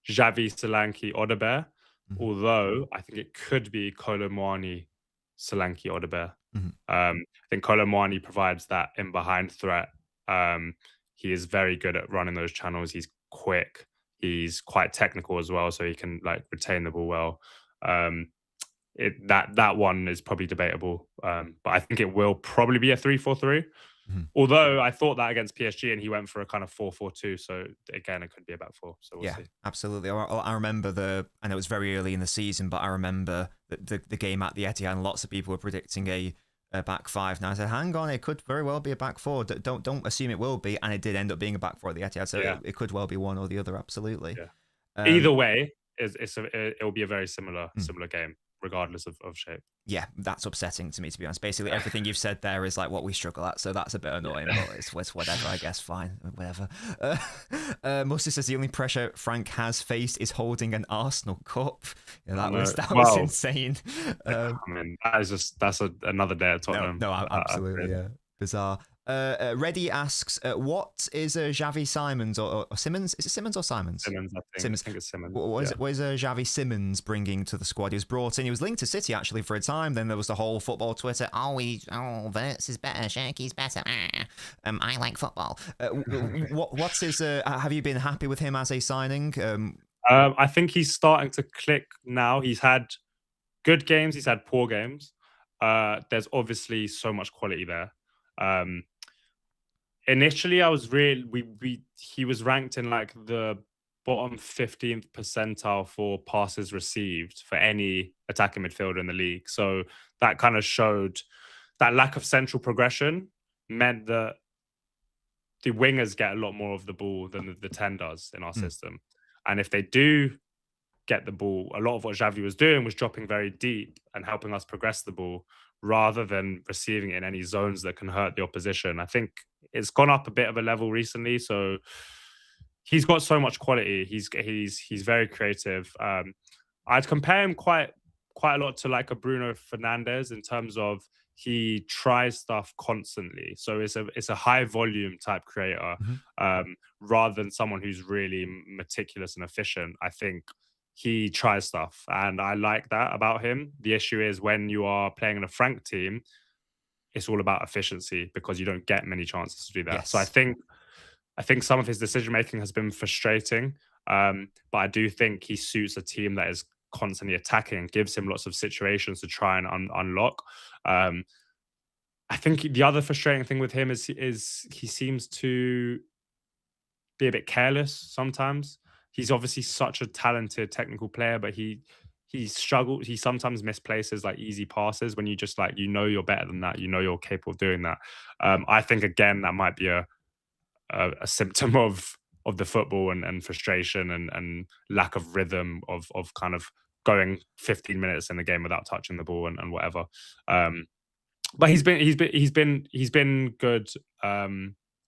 Xavi, Solanke, Odobert. Although I think it could be Kolo Muani, Solanke, Odobert. I think Kolo Muani provides that in behind threat. He is very good at running those channels. He's quick. He's quite technical as well, so he can like retain the ball well. That one is probably debatable, but I think it will probably be a 3-4-3. Although I thought that against PSG, and he went for a kind of 4-4-2. So again, it could be a back four. So we'll see. Absolutely. I remember I know it was very early in the season, but I remember the game at the Etihad, and lots of people were predicting a back five. Now I said, hang on, it could very well be a back four. Don't assume it will be, and it did end up being a back four at the Etihad. So it could well be one or the other. Absolutely. Either way, it'll be a very similar game, regardless of shape. Yeah, that's upsetting to me, to be honest. Basically, everything you've said there is like what we struggle at, so that's a bit annoying, but it's whatever, I guess, fine, whatever. Mustard says the only pressure Frank has faced is holding an Arsenal Cup. That was insane. I mean, that's another day at Tottenham. No, absolutely, yeah. Bizarre. Reddy asks, what is Xavi Simons or Simmons? Is it Simmons or Simons? Simmons, I think. Simmons. I think it's Simmons. What is Xavi Simmons bringing to the squad? He was brought in. He was linked to City actually for a time. Then there was the whole football Twitter. Verts is better. Shaky's better. I like football. What's his? Have you been happy with him as a signing? I think he's starting to click now. He's had good games. He's had poor games. There's obviously so much quality there. Initially, I was he was ranked in like the bottom 15th percentile for passes received for any attacking midfielder in the league. So that kind of showed that lack of central progression meant that the wingers get a lot more of the ball than the 10 does in our system. And if they do get the ball, a lot of what Xavi was doing was dropping very deep and helping us progress the ball rather than receiving it in any zones that can hurt the opposition. I think it's gone up a bit of a level recently. So he's got so much quality. He's very creative. I'd compare him quite a lot to like a Bruno Fernandes in terms of he tries stuff constantly. So it's a high volume type creator rather than someone who's really meticulous and efficient. I think he tries stuff, and I like that about him. The issue is when you are playing in a Frank team, it's all about efficiency because you don't get many chances to do that. So I Yes. think some of his decision making has been frustrating, but I do think he suits a team that is constantly attacking and gives him lots of situations to try and unlock. Um, I think the other frustrating thing with him is he seems to be a bit careless sometimes. He's obviously such a talented technical player, but he struggled. He sometimes misplaces like easy passes when you just like you're better than that. You're capable of doing that. I think again that might be a symptom of the football and frustration and lack of rhythm of kind of going 15 minutes in the game without touching the ball and whatever. But he's been good.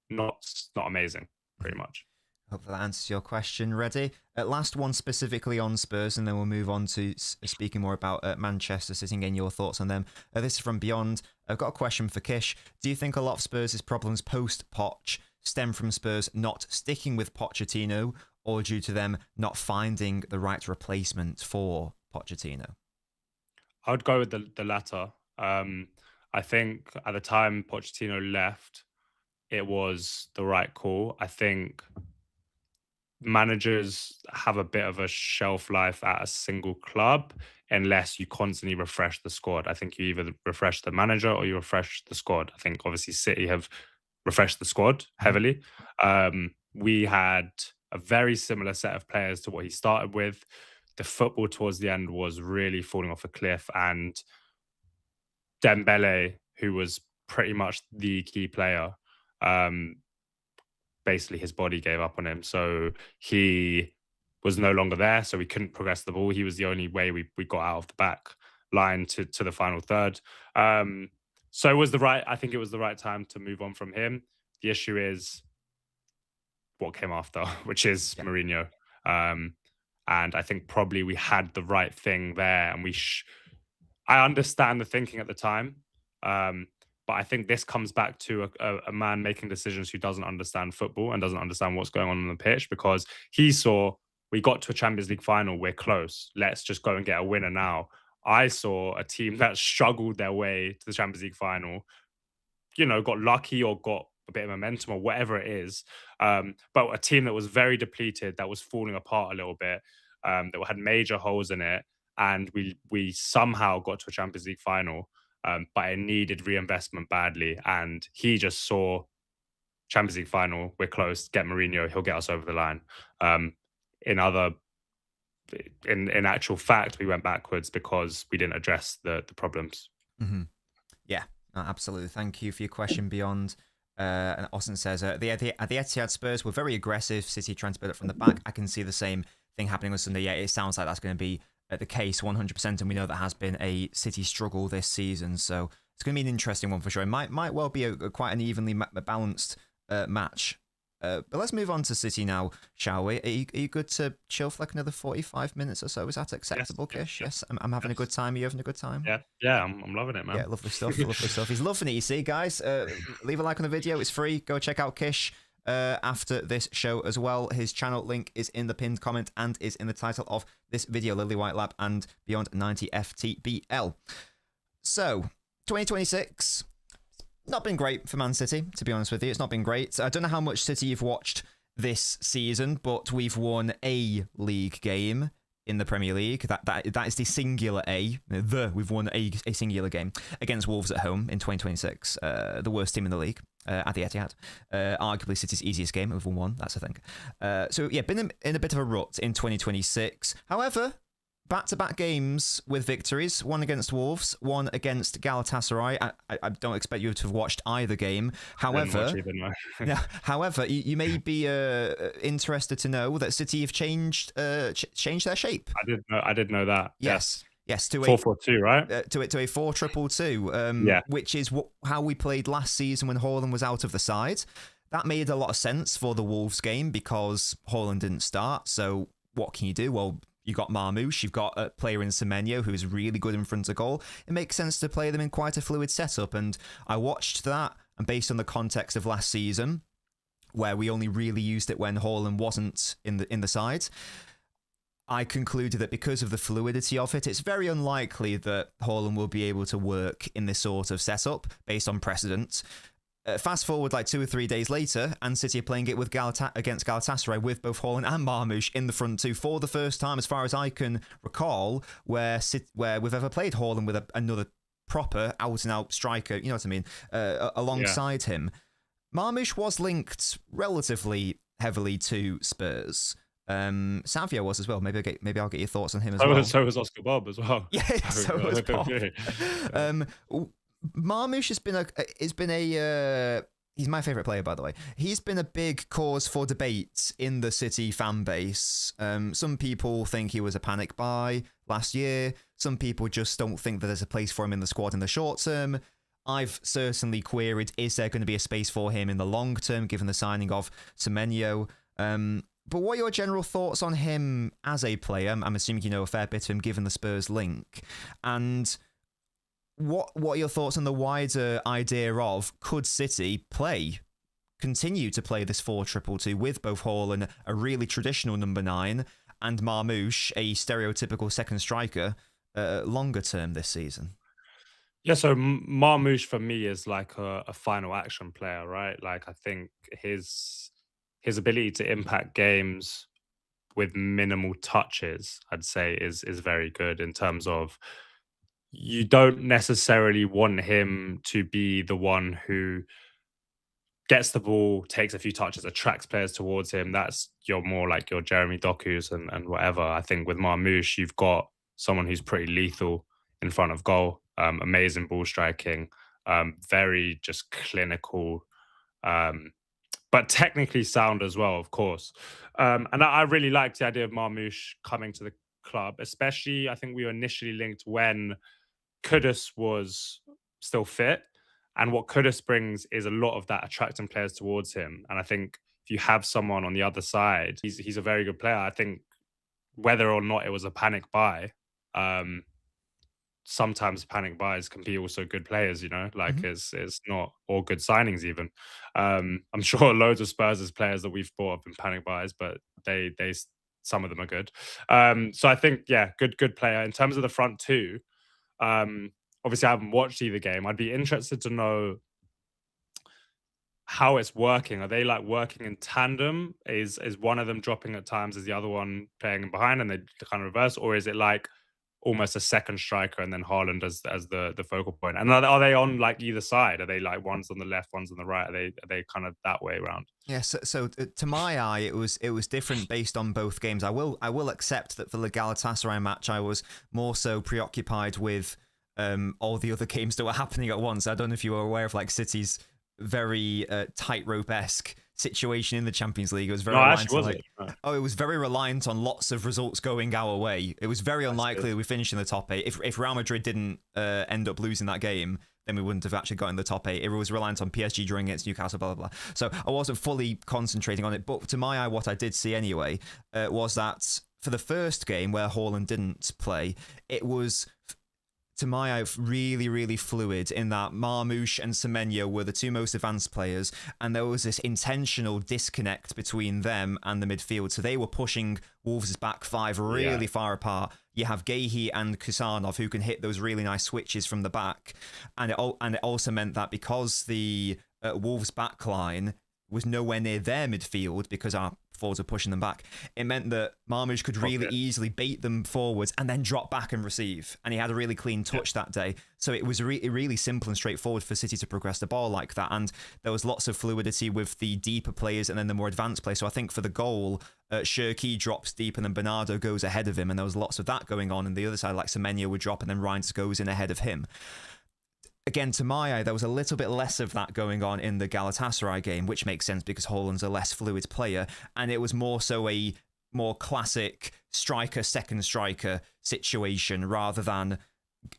Not amazing, pretty much. Hopefully that answers your question. Ready? Last one specifically on Spurs, and then we'll move on to speaking more about Manchester City and getting your thoughts on them. This is from Beyond. I've got a question for Kish. Do you think a lot of Spurs' problems post-Poch stem from Spurs not sticking with Pochettino, or due to them not finding the right replacement for Pochettino? I would go with the latter. I think at the time Pochettino left, it was the right call. I think managers have a bit of a shelf life at a single club unless you constantly refresh the squad. I think you either refresh the manager or you refresh the squad. I think obviously City have refreshed the squad heavily. We had a very similar set of players to what he started with. The football towards the end was really falling off a cliff, and Dembele, who was pretty much the key player, basically his body gave up on him. So he was no longer there. So we couldn't progress the ball. He was the only way we got out of the back line to the final third. So I think it was the right time to move on from him. The issue is what came after, which is Mourinho. And I think probably we had the right thing there, and I understand the thinking at the time. But I think this comes back to a man making decisions who doesn't understand football and doesn't understand what's going on the pitch, because he saw we got to a Champions League final, we're close, let's just go and get a winner now. I saw a team that struggled their way to the Champions League final, got lucky or got a bit of momentum or whatever it is, but a team that was very depleted, that was falling apart a little bit, that had major holes in it, and we somehow got to a Champions League final. But it needed reinvestment badly, and he just saw Champions League final, we're close, get Mourinho, he'll get us over the line. In actual fact, we went backwards because we didn't address the problems. Mm-hmm. Yeah, absolutely. Thank you for your question, Beyond. And Austin says, at the Etihad, Spurs were very aggressive, City trying to build it from the back. I can see the same thing happening with Sunday. Yeah, it sounds like that's going to be the case 100%, and we know that has been a City struggle this season, so it's going to be an interesting one for sure. It might well be quite an evenly balanced match. But let's move on to City now, shall we? Are you good to chill for like another 45 minutes or so? Is that acceptable, Kish? Yes. I'm having a good time. Are you having a good time? Yeah, I'm loving it, man. Yeah, lovely stuff. Lovely stuff. He's loving it, you see, guys. Leave a like on the video. It's free. Go check out Kish after this show as well. His channel link is in the pinned comment and is in the title of this video, Lily White Lab and Beyond 90 FTBL. So, 2026, not been great for Man City, to be honest with you. It's not been great. I don't know how much City you've watched this season, but we've won a league game in the Premier League. That is the singular A. We've won a singular game against Wolves at home in 2026. The worst team in the league at the Etihad. Arguably City's easiest game. We've won one. That's the thing. So yeah, been in a bit of a rut in 2026. However, back-to-back games with victories. One against Wolves, one against Galatasaray. I don't expect you to have watched either game. However, however, you may be interested to know that City have changed their shape. I did know that. Yes. To 4-4-2, right? To a 4-2-2, which is how we played last season when Haaland was out of the side. That made a lot of sense for the Wolves game because Haaland didn't start. So what can you do? Well, you got Marmoush, you've got a player in Semenyo who is really good in front of goal. It makes sense to play them in quite a fluid setup, and I watched that, and based on the context of last season, where we only really used it when Haaland wasn't in the side, I concluded that because of the fluidity of it, it's very unlikely that Haaland will be able to work in this sort of setup based on precedent. Fast forward like 2 or 3 days later, and City are playing it with against Galatasaray with both Haaland and Marmoush in the front two for the first time, as far as I can recall, where we've ever played Haaland with another proper out-and-out striker, you know what I mean, alongside him. Marmoush was linked relatively heavily to Spurs. Savio was as well. Maybe I'll get your thoughts on him as well. So was Oscar Bob as well. Yeah, so was Bob. Marmoush he's my favourite player, by the way. He's been a big cause for debate in the City fan base. Some people think he was a panic buy last year. Some people just don't think that there's a place for him in the squad in the short term. I've certainly queried, is there going to be a space for him in the long term, given the signing of Semenyo? But what are your general thoughts on him as a player? I'm assuming you know a fair bit of him, given the Spurs link. And what are your thoughts on the wider idea of, could City continue to play this 4-2-2 with both Haaland, a really traditional number 9, and Marmoush, a stereotypical second striker, longer term this season? Yeah, so Marmoush for me is like a final action player, right? Like I think his ability to impact games with minimal touches, I'd say, is very good in terms of, you don't necessarily want him to be the one who gets the ball, takes a few touches, attracts players towards him. That's more like your Jeremy Doku's and whatever. I think with Marmoush, you've got someone who's pretty lethal in front of goal, amazing ball striking, very just clinical, but technically sound as well, of course. And I really liked the idea of Marmoush coming to the club, especially I think we were initially linked when Kudus was still fit. And what Kudus brings is a lot of that attracting players towards him. And I think if you have someone on the other side, he's a very good player. I think whether or not it was a panic buy, sometimes panic buys can be also good players, you know, like it's not all good signings even. I'm sure loads of Spurs' players that we've bought have been panic buys, but they some of them are good. So I think, yeah, good player. In terms of the front two, obviously I haven't watched either game. I'd be interested to know how it's working. Are they like working in tandem? Is one of them dropping at times, is the other one playing behind, and they kind of reverse? Or is it like almost a second striker and then Haaland as the focal point? And are they on like either side? Are they like one's on the left, one's on the right? Are they kind of that way around? Yeah, so to my eye, it was different based on both games. I will accept that for the Galatasaray match, I was more so preoccupied with all the other games that were happening at once. I don't know if you were aware of like City's very tightrope-esque situation in the Champions League. It was very it was very reliant on lots of results going our way. It was very unlikely that we finished in the top 8. If Real Madrid didn't end up losing that game, then we wouldn't have actually got in the top 8. It was reliant on PSG drawing against Newcastle, blah, blah, blah. So I wasn't fully concentrating on it. But to my eye, what I did see anyway was that for the first game where Haaland didn't play, it was, to my eye, really, really fluid in that Marmoush and Semenyo were the two most advanced players, and there was this intentional disconnect between them and the midfield. So they were pushing Wolves' back five really far apart. You have Gehi and Kusanov who can hit those really nice switches from the back. And it also meant that because the Wolves' back line was nowhere near their midfield because our forwards were pushing them back, it meant that Marmoush could really easily bait them forwards and then drop back and receive. And he had a really clean touch that day. So it was really simple and straightforward for City to progress the ball like that. And there was lots of fluidity with the deeper players and then the more advanced players. So I think for the goal, Cherki drops deep and then Bernardo goes ahead of him. And there was lots of that going on. And the other side, like Semenyo would drop and then Reins goes in ahead of him. Again, to my eye, there was a little bit less of that going on in the Galatasaray game, which makes sense because Haaland's a less fluid player. And it was more so a more classic striker, second striker situation rather than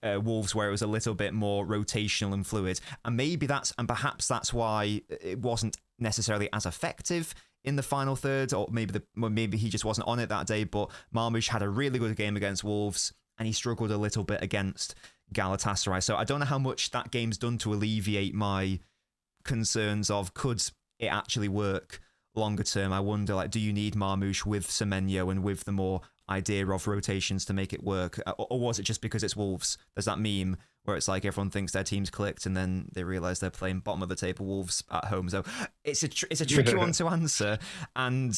Wolves, where it was a little bit more rotational and fluid. And perhaps that's why it wasn't necessarily as effective in the final third, or maybe he just wasn't on it that day. But Marmoush had a really good game against Wolves, and he struggled a little bit against Galatasaray. So I don't know how much that game's done to alleviate my concerns of, could it actually work longer term, I wonder, like, do you need Marmoush with Semenyo and with the more idea of rotations to make it work? Or was it just because it's Wolves? There's that meme where it's like everyone thinks their team's clicked and then they realise they're playing bottom of the table Wolves at home. So it's a tricky one to answer. And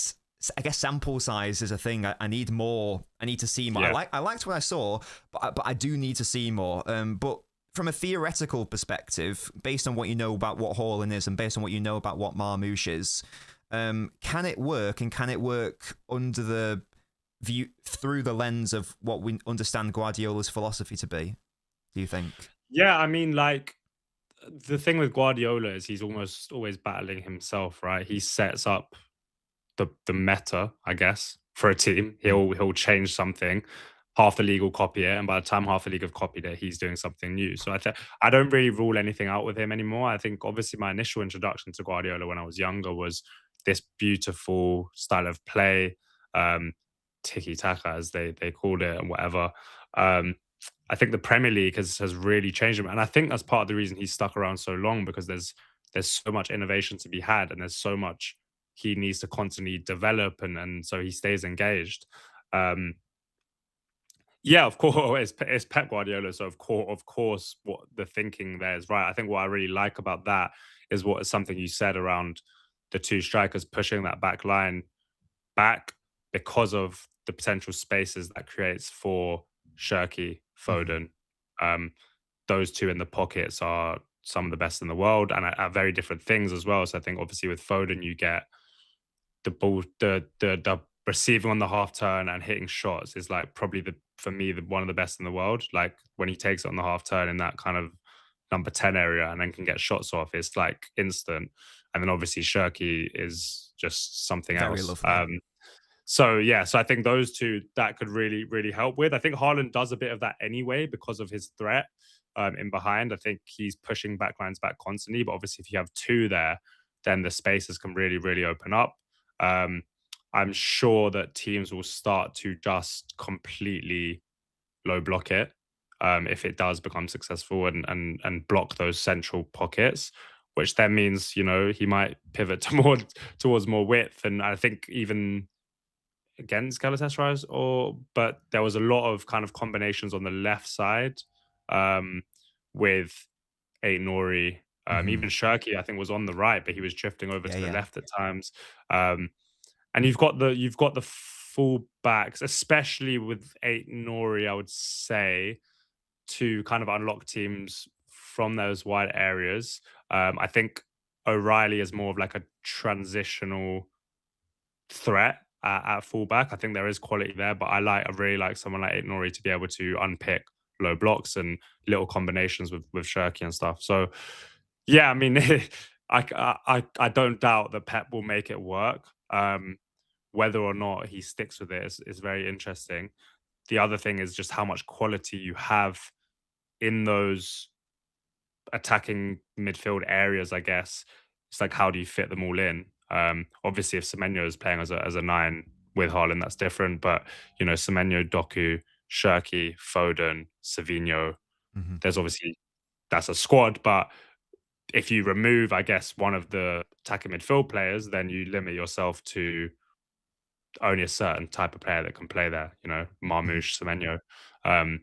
I guess sample size is a thing. I need more. I need to see more. Yeah. I liked what I saw, but I do need to see more. But from a theoretical perspective, based on what you know about what Haaland is and based on what you know about what Marmoush is, can it work? And can it work under the view through the lens of what we understand Guardiola's philosophy to be? Do you think? Yeah, I mean, like, the thing with Guardiola is he's almost always battling himself, right? He sets up the meta, I guess, for a team. He'll change something. Half the league will copy it, and by the time half the league have copied it, he's doing something new. So I don't really rule anything out with him anymore. I think obviously my initial introduction to Guardiola when I was younger was this beautiful style of play, tiki taka as they called it and whatever. I think the Premier League has really changed him, and I think that's part of the reason he's stuck around so long, because there's so much innovation to be had, and there's so much he needs to constantly develop, and so he stays engaged. Yeah, of course, it's Pep Guardiola, so of course, what the thinking there is right. I think what I really like about that is what is something you said around the two strikers pushing that back line back because of the potential spaces that creates for Shirky, Foden. Those two in the pockets are some of the best in the world and at very different things as well. So I think obviously with Foden, you get the ball, the receiving on the half turn and hitting shots is like probably for me one of the best in the world. Like when he takes it on the half turn in that kind of number 10 area and then can get shots off, it's like instant. And then obviously Shirky is just something Very else. lovely. So yeah, so I think those two that could really, really help with. I think Haaland does a bit of that anyway because of his threat in behind. I think he's pushing backlines back constantly, but obviously if you have two there, then the spaces can really, really open up. I'm sure that teams will start to just completely low block it if it does become successful and block those central pockets, which then means, you know, he might pivot towards more width. And I think even against Galatasaray, but there was a lot of kind of combinations on the left side with Aït-Nouri. Even Shirky, I think, was on the right, but he was drifting over to the left at times. And you've got the full backs, especially with Aït-Nouri, I would say, to kind of unlock teams from those wide areas. I think O'Reilly is more of like a transitional threat at fullback. I think there is quality there, but I really like someone like Aït-Nouri to be able to unpick low blocks and little combinations with Shirky and stuff. So yeah, I mean, I don't doubt that Pep will make it work. Whether or not he sticks with it is very interesting. The other thing is just how much quality you have in those attacking midfield areas, I guess. It's like, how do you fit them all in? Obviously, if Semenyo is playing as a 9 with Haaland, that's different. But, you know, Semenyo, Doku, Shirky, Foden, Savinho, there's obviously, that's a squad. But if you remove, I guess, one of the attacking midfield players, then you limit yourself to only a certain type of player that can play there, you know, Marmoush, Semenyo. And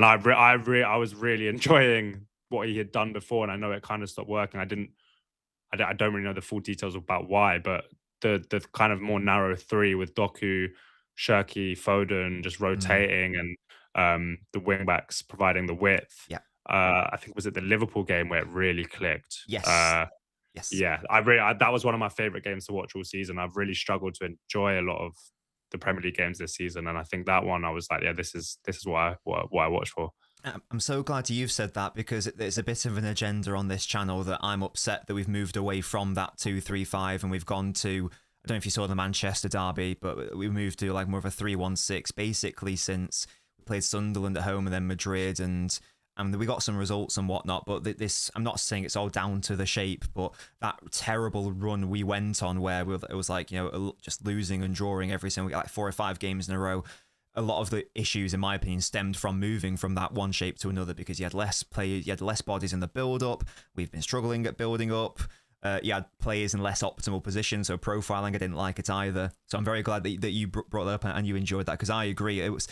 I was really enjoying what he had done before, and I know it kind of stopped working. I don't really know the full details about why, but the kind of more narrow three with Doku, Shirky, Foden just rotating and the wing backs providing the width. Yeah. I think was it the Liverpool game where it really clicked. Yes. Yes. Yeah, that was one of my favorite games to watch all season. I've really struggled to enjoy a lot of the Premier League games this season, and I think that one I was like, yeah, this is what I watch for. I'm so glad you've said that, because there's a bit of an agenda on this channel that I'm upset that we've moved away from that 2-3-5 and we've gone to, I don't know if you saw the Manchester derby, but we moved to like more of a 3-1-6 basically since we played Sunderland at home and then Madrid, and we got some results and whatnot. But this, I'm not saying it's all down to the shape, but that terrible run we went on where it was like, you know, just losing and drawing every single, like 4 or 5 games in a row. A lot of the issues, in my opinion, stemmed from moving from that one shape to another, because you had less players, you had less bodies in the build-up. We've been struggling at building up. you had players in less optimal positions, so profiling, I didn't like it either. So I'm very glad that you brought that up and you enjoyed that, because I agree. It was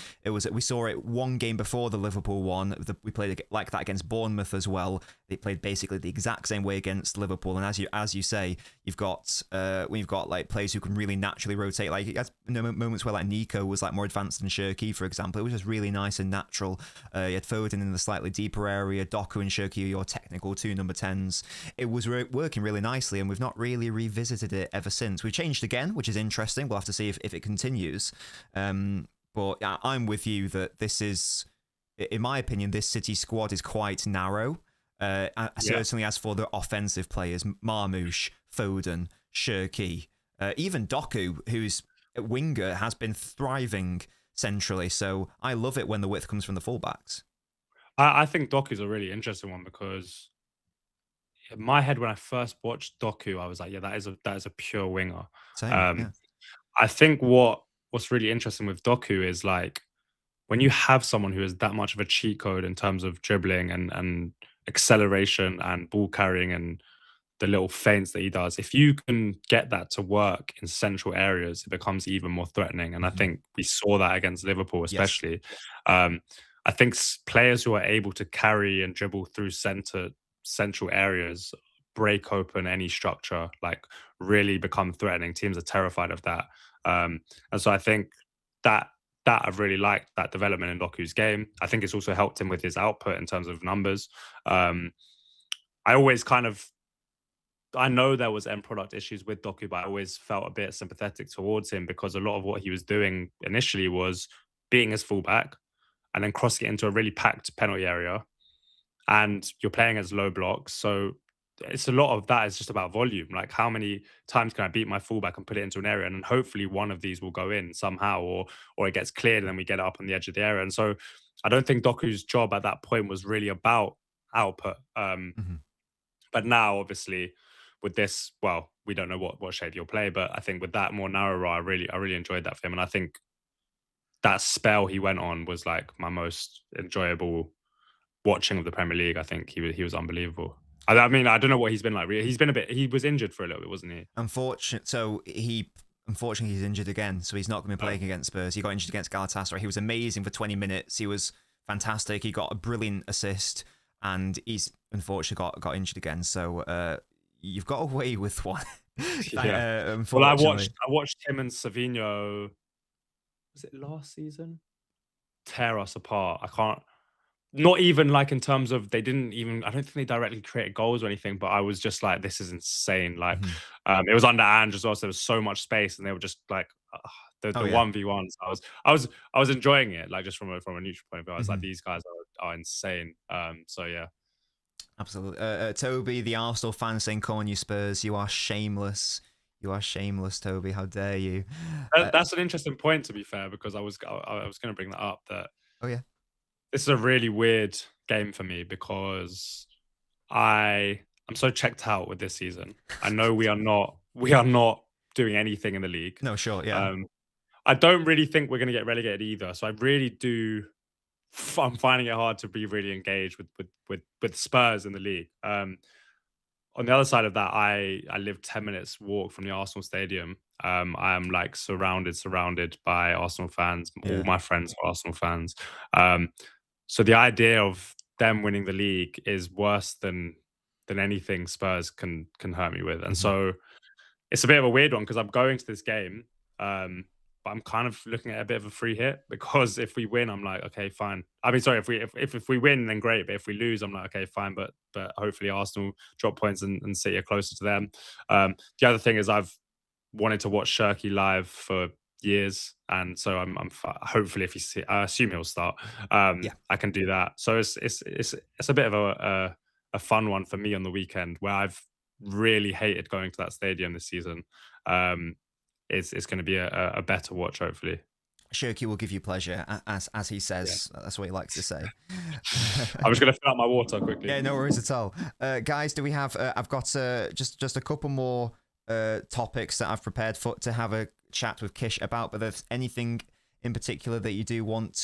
we saw it one game before the Liverpool one. We played like that against Bournemouth as well. They played basically the exact same way against Liverpool, and as you say, you've got when you've got like players who can really naturally rotate. Like you had moments where like Nico was like more advanced than Shirky, for example. It was just really nice and natural. You had Foden in the slightly deeper area. Doku and Shirky are your technical 2 number 10s. It was working really nicely, and we've not really revisited it ever since. We've changed again, which is interesting. We'll have to see if it continues. But yeah, I'm with you that this is, in my opinion, this City squad is quite narrow. Certainly as for the offensive players, Marmoush, Foden, Shirky, even Doku, who's a winger, has been thriving centrally. So I love it when the width comes from the fullbacks. I think Doku's a really interesting one, because in my head, when I first watched Doku, I was like, yeah, that is a pure winger. Same, yeah. I think what's really interesting with Doku is like, when you have someone who is that much of a cheat code in terms of dribbling and acceleration and ball carrying and the little feints that he does, if you can get that to work in central areas, it becomes even more threatening. And I think we saw that against Liverpool, especially. Yes. I think players who are able to carry and dribble through central areas, break open any structure, like really become threatening. Teams are terrified of that. And so I think that I've really liked that development in Doku's game. I think it's also helped him with his output in terms of numbers. I always I know there was end product issues with Doku, but I always felt a bit sympathetic towards him, because a lot of what he was doing initially was being his fullback and then crossing it into a really packed penalty area. And you're playing as low blocks. So it's a lot of that is just about volume. Like, how many times can I beat my fullback and put it into an area, and then hopefully one of these will go in somehow, or it gets cleared and then we get it up on the edge of the area. And so I don't think Doku's job at that point was really about output. But now, obviously, with this, well, we don't know what shape you'll play, but I think with that more narrow role, I really enjoyed that for him. And I think that spell he went on was like my most enjoyable watching of the Premier League. I think he was unbelievable. I mean, I don't know what he's been like. He was injured for a little bit, wasn't he? Unfortunately, he's injured again, so he's not going to be playing against Spurs. He got injured against Galatasaray. He was amazing for 20 minutes. He was fantastic. He got a brilliant assist, and he's unfortunately got injured again. So you've got away with one. Yeah. Well, I watched him and Savinho. Was it last season? Tear us apart. I can't. Not even like in terms of I don't think they directly created goals or anything, but I was just like, this is insane. Like, it was under Ange as well, so there was so much space, and they were just like the 1v1s. I was enjoying it, like, just from a neutral point of view. I was like, these guys are insane. So yeah. Absolutely. Toby, the Arsenal fan, saying, "Come on, you Spurs, you are shameless. You are shameless, Toby. How dare you?" That's an interesting point, to be fair, because I was going to bring that up. That this is a really weird game for me, because I'm so checked out with this season. I know we are not doing anything in the league. No, sure, yeah. I don't really think we're going to get relegated either. So I really do. I'm finding it hard to be really engaged with Spurs in the league. On the other side of that, I live 10 minutes walk from the Arsenal stadium. I am like surrounded by Arsenal fans. Yeah. All my friends are Arsenal fans. So the idea of them winning the league is worse than anything Spurs can hurt me with. And so it's a bit of a weird one, because I'm going to this game, but I'm kind of looking at a bit of a free hit, because if we win, I'm like, okay, fine. I mean, sorry, if we win, then great. But if we lose, I'm like, okay, fine. But hopefully Arsenal drop points and City are closer to them. The other thing is, I've wanted to watch Shirky live for years, and so I'm hopefully, if I assume he'll start, I can do that. So it's a bit of a fun one for me on the weekend, where I've really hated going to that stadium this season. It's going to be a better watch, hopefully. Shirky will give you pleasure, as he says. Yeah. That's what he likes to say. I'm just going to fill out my water quickly. Yeah, no worries at all. Guys, do we have... I've got just a couple more topics that I've prepared to have a chat with Kish about, but if there's anything in particular that you do want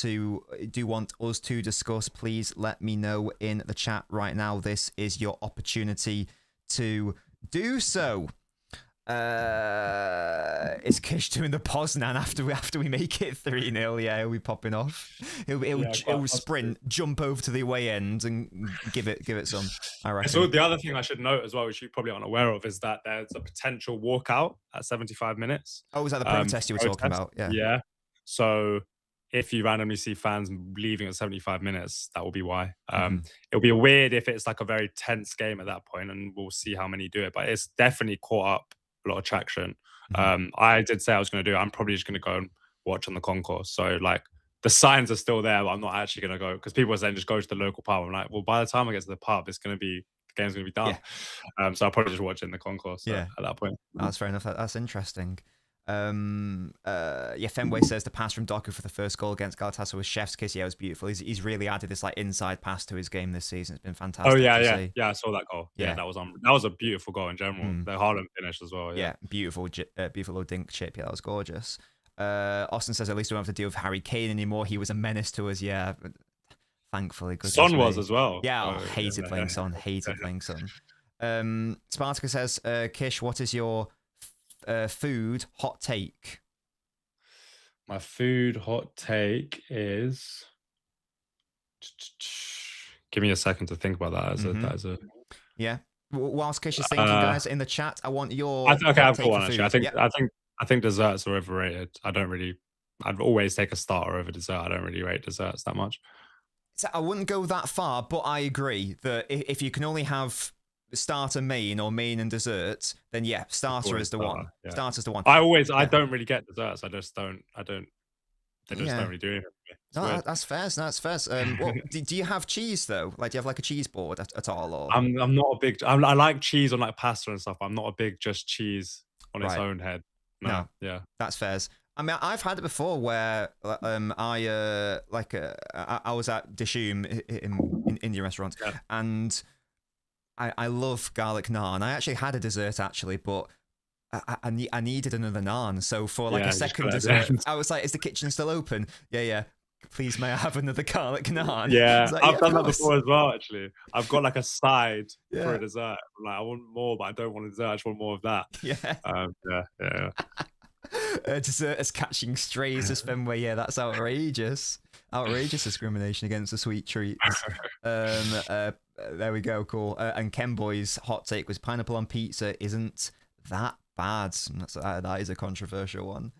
us to discuss, please let me know in the chat right now. This is your opportunity to Do so. Is Kish doing the Poznan after we make it 3-0? Yeah, he'll be popping off. He'll sprint, jump over to the away end, and give it some. I reckon. So the other thing I should note as well, which you probably aren't aware of, is that there's a potential walkout at 75 minutes. Oh, was that the protest you were talking about? Yeah. Yeah. So if you randomly see fans leaving at 75 minutes, that will be why. It'll be weird if it's like a very tense game at that point, and we'll see how many do it. But it's definitely caught up a lot of traction. I did say I was going to do it. I'm probably just going to go and watch on the concourse. So like the signs are still there, but I'm not actually going to go, because people are saying just go to the local pub. I'm like, well, by the time I get to the pub, the game's going to be done. Yeah. So I'll probably just watch it in the concourse at that point. That's fair enough. That's interesting. Fenway says the pass from Doku for the first goal against Galatasaray was chef's kiss. Yeah, it was beautiful. He's really added this like inside pass to his game this season. It's been fantastic. Oh yeah. I saw that goal. Yeah, that was a beautiful goal in general. The Haaland finish as well. Yeah, beautiful little dink chip. Yeah, that was gorgeous. Austin says at least we don't have to deal with Harry Kane anymore. He was a menace to us. Yeah, but thankfully, Son was as well. Yeah, hated playing Son. Spartacus says, Kish, what is your food hot take? My food hot take is, give me a second to think about that as a yeah. Whilst Kish is thinking, guys, in the chat, I want your I've got one actually. I think desserts are overrated. I'd always take a starter over dessert. I don't really rate desserts that much. So I wouldn't go that far, but I agree that if you can only have starter, main, or main and dessert, then yeah, starter is the one. Yeah. Starter's the one. I don't really get desserts. They just don't really do anything for me. No, that's fair. That's fair. Do you have cheese though? Like, do you have like a cheese board at all? Or? I'm not a big. I like cheese on like pasta and stuff. I'm not a big just cheese on its own head. No. Yeah, that's fair. I mean, I've had it before where I was at Dishoom in Indian restaurants, and I love garlic naan. I actually had a dessert but I needed another naan. So for like a second dessert, I was like, "Is the kitchen still open?" Yeah. Please, may I have another garlic naan? Yeah, like, I've done that before as well. Actually, I've got like a side for a dessert. I'm like, I want more, but I don't want a dessert. I just want more of that. Yeah. Dessert as catching strays as Fenway. Yeah, that's outrageous. Outrageous discrimination against the sweet treats. There we go. Cool. And Ken Boy's hot take was pineapple on pizza isn't that bad. That is a controversial one.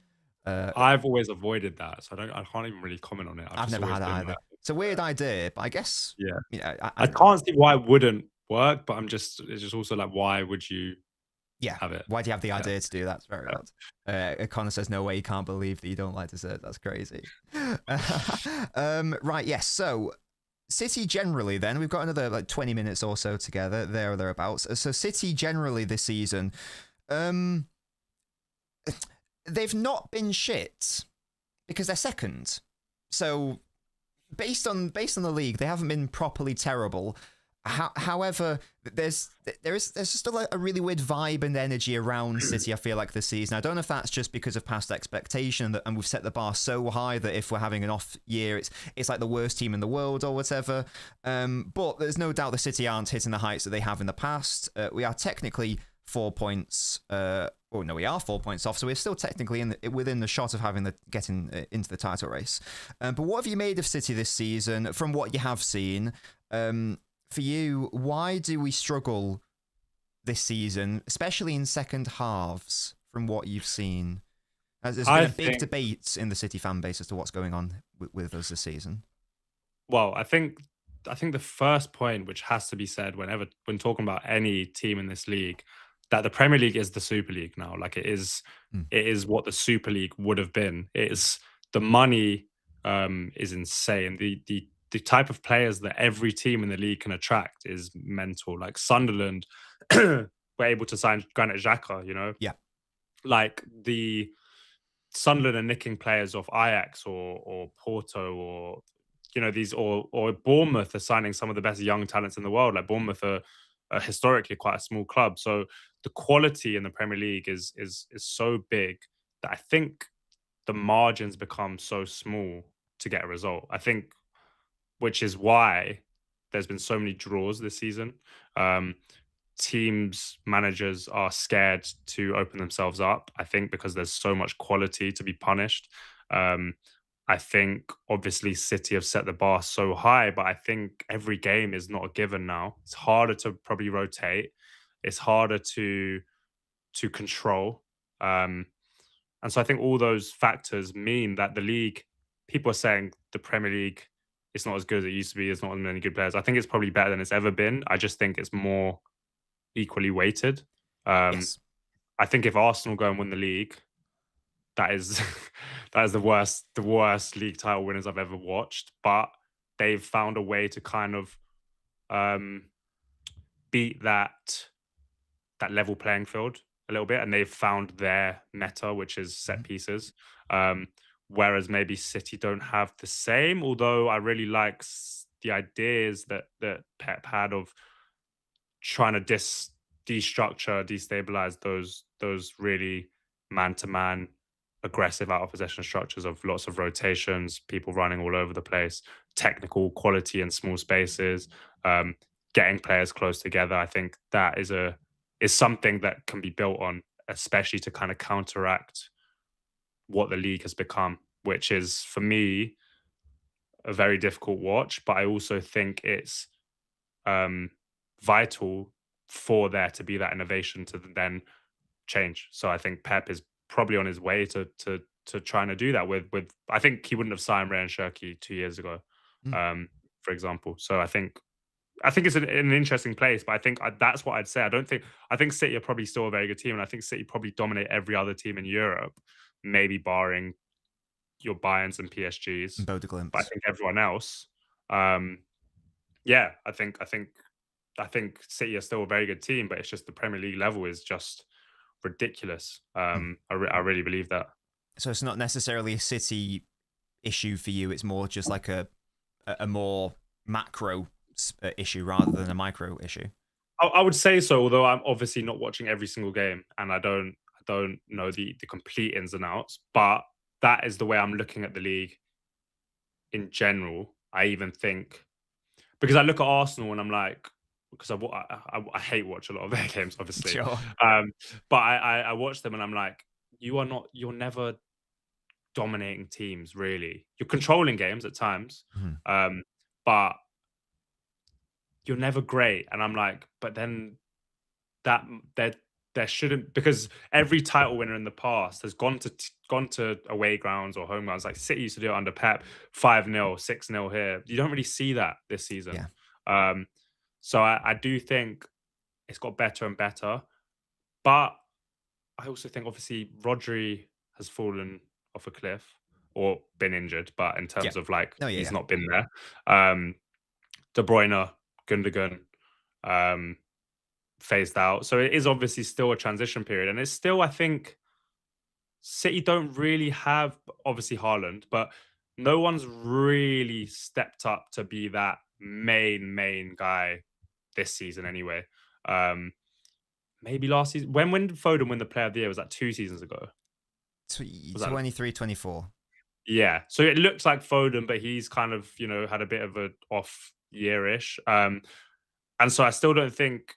I've always avoided that, so I can't even really comment on it. I've never had it either. It's a weird idea, but I guess I can't see why it wouldn't work. But it's just also like, why would you? Yeah, have it. Why do you have the idea to do that? It's very odd. Connor says, no way, you can't believe that you don't like dessert. That's crazy. Right, yes. So, City generally then, we've got another like 20 minutes or so together, there or thereabouts. So, City generally this season, they've not been shit because they're second. So, based on the league, they haven't been properly terrible. However, there's still a really weird vibe and energy around City, I feel like, this season. I don't know if that's just because of past expectation and we've set the bar so high that if we're having an off year, it's like the worst team in the world or whatever. But there's no doubt the City aren't hitting the heights that they have in the past. We are technically 4 points. We are 4 points off, so we're still technically within the shot of getting into the title race. But what have you made of City this season from what you have seen? For you, why do we struggle this season, especially in second halves, from what you've seen? There's been a big debate in the City fan base as to what's going on with us this season. Well, I think the first point, which has to be said when talking about any team in this league, that the Premier League is the Super League now. Like it is what the Super League would have been. The money is insane. The type of players that every team in the league can attract is mental. Like Sunderland were able to sign Granit Xhaka, you know? Yeah. Like the Sunderland are nicking players off Ajax or Porto or, you know, these or Bournemouth are signing some of the best young talents in the world. Like Bournemouth are historically quite a small club. So the quality in the Premier League is so big that I think the margins become so small to get a result. I think, which is why there's been so many draws this season. teams, managers are scared to open themselves up, I think, because there's so much quality to be punished. I think obviously City have set the bar so high, but I think every game is not a given now. It's harder to probably rotate. It's harder to control. And so I think all those factors mean that the league, people are saying the Premier League, it's not as good as it used to be. There's not as many good players. I think it's probably better than it's ever been. I just think it's more equally weighted. Yes. I think if Arsenal go and win the league, that is that is the worst league title winners I've ever watched. But they've found a way to kind of beat that level playing field a little bit, and they've found their meta, which is set pieces. Whereas maybe City don't have the same. Although I really like the ideas that Pep had of trying to destructure, destabilize those really man-to-man aggressive out of possession structures of lots of rotations, people running all over the place, technical quality in small spaces, getting players close together. I think that is something that can be built on, especially to kind of counteract what the league has become, which is for me a very difficult watch. But I also think it's vital for there to be that innovation to then change. So I think Pep is probably on his way to trying to do that with I think he wouldn't have signed Ryan Cherki 2 years ago, for example. So I think it's an interesting place, but I think that's what I'd say. I think City are probably still a very good team, and I think City probably dominate every other team in Europe, maybe barring your Bayerns and PSGs. And Bodo Glimt. But I think everyone else, yeah, I think City are still a very good team, but it's just the Premier League level is just ridiculous. I really believe that. So it's not necessarily a City issue for you. It's more just like a more macro issue rather than a micro issue. I would say so, although I'm obviously not watching every single game and I don't know the complete ins and outs, but that is the way I'm looking at the league in general. I even think, because I look at Arsenal and I'm like, because I hate watch a lot of their games, obviously. Sure. But I watch them and I'm like, you're never dominating teams, really. You're controlling games at times, but you're never great. And I'm like, but then that there shouldn't, because every title winner in the past has gone to away grounds or home grounds. Like City used to do it under Pep, 5-0, 6-0 here. You don't really see that this season. Yeah. So I do think it's got better and better. But I also think obviously Rodri has fallen off a cliff or been injured, but in terms of like, he's not been there. De Bruyne, Gundogan, phased out. So it is obviously still a transition period. And it's still, I think, City don't really have, obviously, Haaland, but no one's really stepped up to be that main guy this season anyway. Maybe last season. When did Foden win the Player of the Year? Was that 2 seasons ago? 23-24. Yeah. So it looks like Foden, but he's kind of, had a bit of a off year-ish. And so I still don't think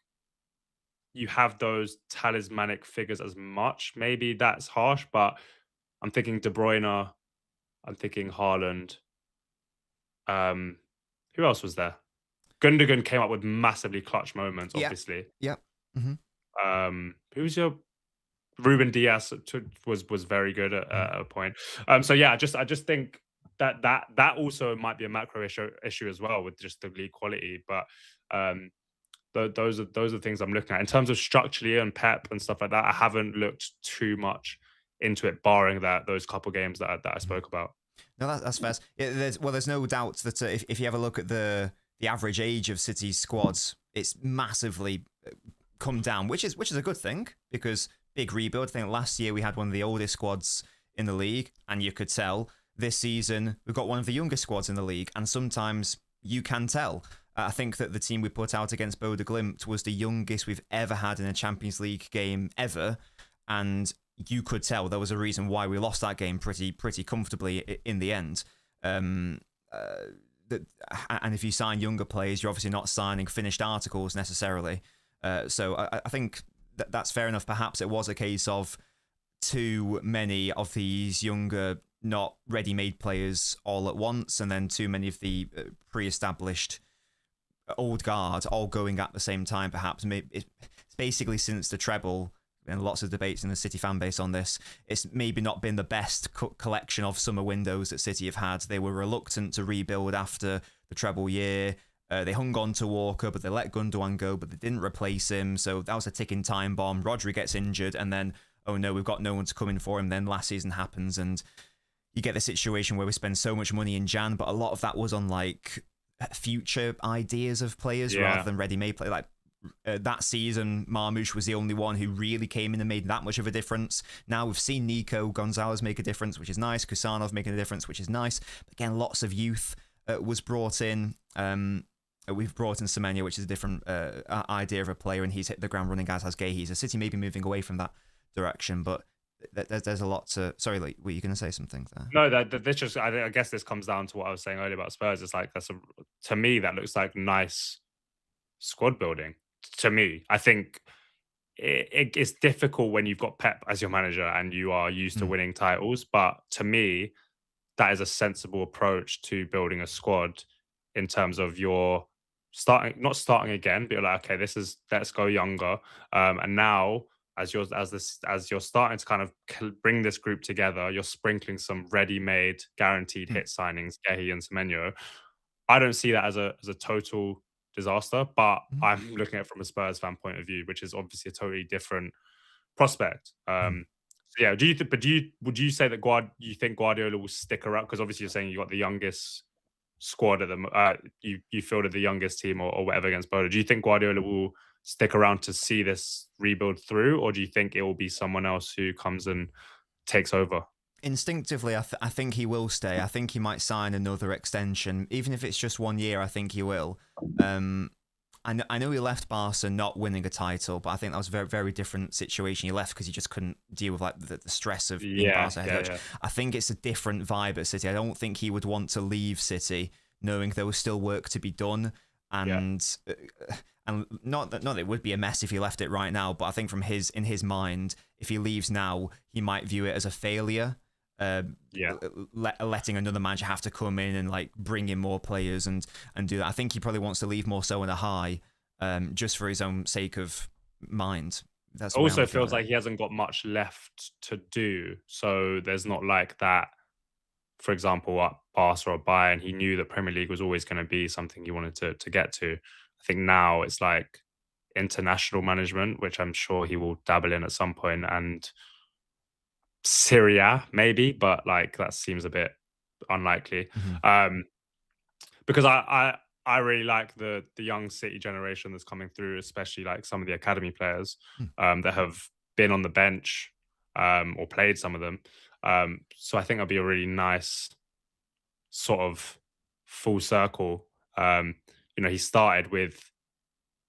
you have those talismanic figures as much. Maybe that's harsh, but I'm thinking De Bruyne, I'm thinking Haaland. Who else was there? Gundogan came up with massively clutch moments, obviously. Yeah. Mm-hmm. Who was your Ruben Diaz was very good at a point. So yeah, I just think that also might be a macro issue as well with just the league quality. But those are things I'm looking at in terms of structurally and Pep and stuff like that. I haven't looked too much into it, barring those couple games that I spoke about. No, that's fair. Yeah, there's no doubt that if you have a look at the average age of City's squads, it's massively come down, which is a good thing because big rebuild. I think last year we had one of the oldest squads in the league, and you could tell. This season we've got one of the youngest squads in the league, and sometimes you can tell. I think that the team we put out against Bodo Glimt was the youngest we've ever had in a Champions League game ever, and you could tell there was a reason why we lost that game pretty comfortably in the end. And if you sign younger players, you're obviously not signing finished articles necessarily. So I think that's fair enough. Perhaps it was a case of too many of these younger, not ready-made players all at once, and then too many of the pre-established old guard all going at the same time. Perhaps it's basically since the treble, and lots of debates in the City fan base on this, it's maybe not been the best collection of summer windows that City have had. They were reluctant to rebuild after the treble year. They hung on to Walker, but they let Gundogan go, but they didn't replace him. So that was a ticking time bomb. Rodri gets injured, and then, oh no, we've got no one to come in for him. Then last season happens, and you get the situation where we spend so much money in Jan, but a lot of that was on like future ideas of players rather than ready-made play. Like that season, Marmoush was the only one who really came in and made that much of a difference. Now we've seen Nico Gonzalez make a difference, which is nice. Kusanov making a difference, which is nice. But again, lots of youth was brought in. We've brought in Semenyo, which is a different idea of a player, and he's hit the ground running, as has Gahey. So City may be moving away from that direction, but there's a lot to... Sorry, Lee, were you going to say something there? No, this just... I guess this comes down to what I was saying earlier about Spurs. It's like, to me, that looks like nice squad building. To me, I think it's difficult when you've got Pep as your manager and you are used to winning titles, but to me, that is a sensible approach to building a squad in terms of your not starting again, but you're like, okay, let's go younger. And now as you're starting to kind of bring this group together, you're sprinkling some ready-made, guaranteed hit signings, Gahey and Semenyo. I don't see that as a total disaster, but I'm looking at it from a Spurs fan point of view, which is obviously a totally different prospect. So yeah, would you say that you think Guardiola will stick around? Because obviously you're saying you got the youngest squad at the you fielded the youngest team or whatever against Bodo. Do you think Guardiola will stick around to see this rebuild through, or do you think it will be someone else who comes and takes over? Instinctively, I think he will stay. I think he might sign another extension, even if it's just 1 year. I think he will. I know he left Barca not winning a title, but I think that was a very, very different situation. He left because he just couldn't deal with like the stress of being Barca head coach. I think it's a different vibe at City. I don't think he would want to leave City knowing there was still work to be done, and not that it would be a mess if he left it right now. But I think in his mind, if he leaves now, he might view it as a failure. Letting another manager have to come in and like bring in more players and do that. I think he probably wants to leave more so in a high, just for his own sake of mind. That's also feels like he hasn't got much left to do. So there's not like that. For example, at Barca or Bayern, he knew that Premier League was always going to be something he wanted to get to. I think now it's like international management, which I'm sure he will dabble in at some point, and Syria maybe, but like that seems a bit unlikely. Because I really like the young City generation that's coming through, especially like some of the academy players that have been on the bench or played some of them. So I think that'll be a really nice sort of full circle. He started with...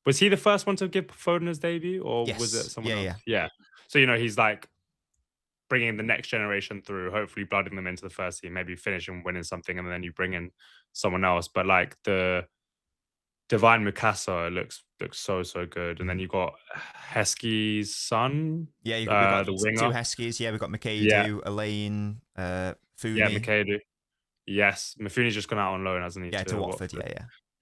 Was he the first one to give Foden his debut, or was it someone else? Yeah. So he's like bringing the next generation through, hopefully blooding them into the first team, maybe finishing winning something, and then you bring in someone else. But like the Divine Mikasa looks so good, and then you got Heskey's son. Yeah, we got the winger. Two Heskies. Yeah, we got Makadu, Elaine, Funi. Yeah, Makadu. Yes, Mifuni's just gone out on loan, hasn't he? Yeah, to Watford.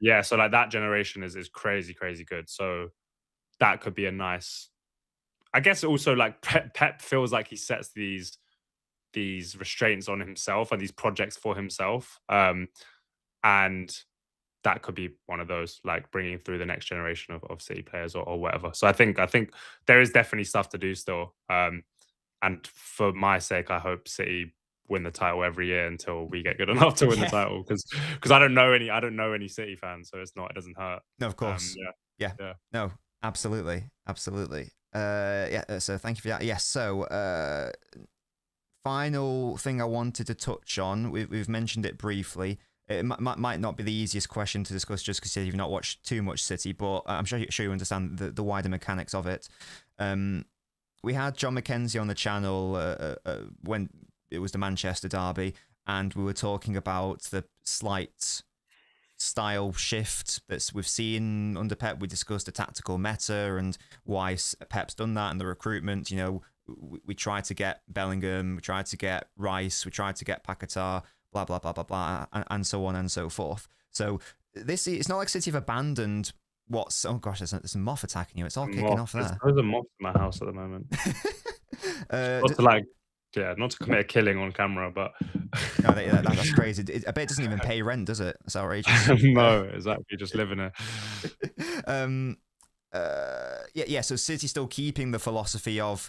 Yeah. So like that generation is crazy good. So that could be a nice... I guess also like Pep feels like he sets these restraints on himself and these projects for himself, and that could be one of those, like bringing through the next generation of City players or whatever. So I think there is definitely stuff to do still, and for my sake, I hope City win the title every year until we get good enough to win the title, because I don't know any City fans, so it doesn't hurt. No, of course. No, absolutely. So thank you for that. Yes. So final thing I wanted to touch on, we've mentioned it briefly. It might not be the easiest question to discuss just because you've not watched too much City, but I'm sure you understand the wider mechanics of it. We had John McKenzie on the channel when it was the Manchester derby, and we were talking about the slight style shift that we've seen under Pep. We discussed the tactical meta and why Pep's done that and the recruitment. You know, we tried to get Bellingham, we tried to get Rice, we tried to get Paquetá, blah, blah, blah, blah, blah, and so on and so forth. So it's not like City have abandoned what's... Oh, gosh, there's a moth attacking you. It's all kicking off there. There's a moth in my house at the moment. Not to commit a killing on camera, but... No, that's crazy. I bet it doesn't even pay rent, does it? It's outrageous. No, exactly. Just living it. So City still keeping the philosophy of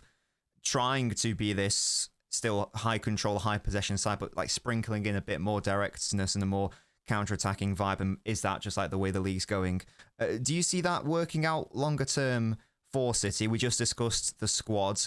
trying to be this still high control, high possession side, but like sprinkling in a bit more directness and a more counter-attacking vibe. And is that just like the way the league's going? Do you see that working out longer term for City? We just discussed the squad.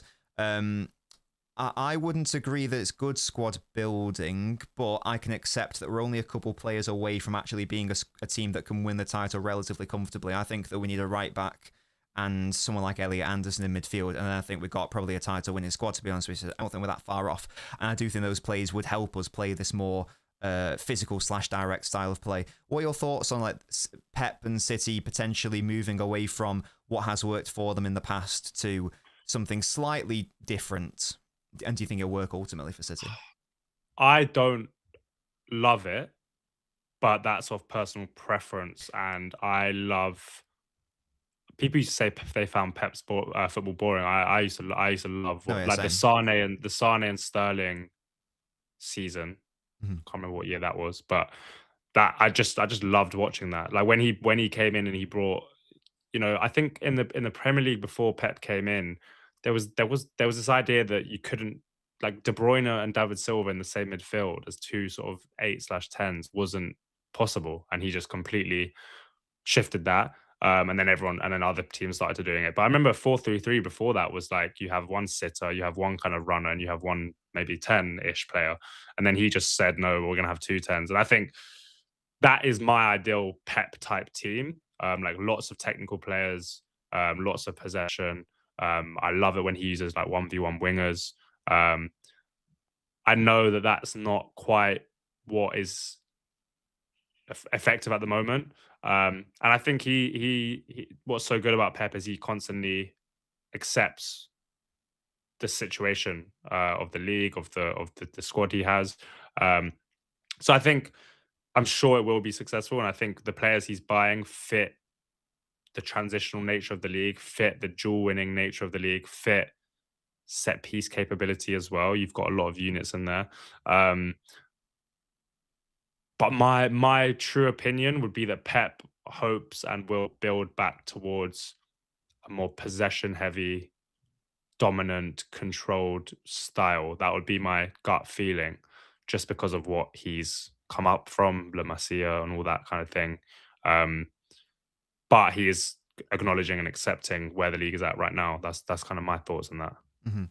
I wouldn't agree that it's good squad building, but I can accept that we're only a couple players away from actually being a team that can win the title relatively comfortably. I think that we need a right back and someone like Elliot Anderson in midfield, and I think we've got probably a title-winning squad, to be honest with you. I don't think we're that far off, and I do think those plays would help us play this more physical/direct style of play. What are your thoughts on like Pep and City potentially moving away from what has worked for them in the past to something slightly different? And do you think it'll work ultimately for City? I don't love it, but that's of personal preference, and I love... People used to say they found Pep's football boring. I used to love the Sane and Sterling season. Can't remember what year that was, but that I just loved watching that. Like when he came in and he brought, I think in the Premier League before Pep came in, there was this idea that you couldn't, like, De Bruyne and David Silva in the same midfield as two sort of 8/10s wasn't possible, and he just completely shifted that. And then other teams started doing it. But I remember 4-3-3 before that was like you have one sitter, you have one kind of runner, and you have one maybe 10-ish player. And then he just said, no, we're going to have two 10s. And I think that is my ideal Pep type team. Like lots of technical players, lots of possession. I love it when he uses like 1v1 wingers. I know that that's not quite what is effective at the moment. And I think he what's so good about Pep is he constantly accepts the situation of the league, of the squad he has. So I'm sure it will be successful, and I think the players he's buying fit the transitional nature of the league, fit the dual winning nature of the league, fit set piece capability as well. You've got a lot of units in there. But my true opinion would be that Pep hopes and will build back towards a more possession-heavy, dominant, controlled style. That would be my gut feeling, just because of what he's come up from, La Masia and all that kind of thing. But he is acknowledging and accepting where the league is at right now. That's kind of my thoughts on that. Mm-hmm.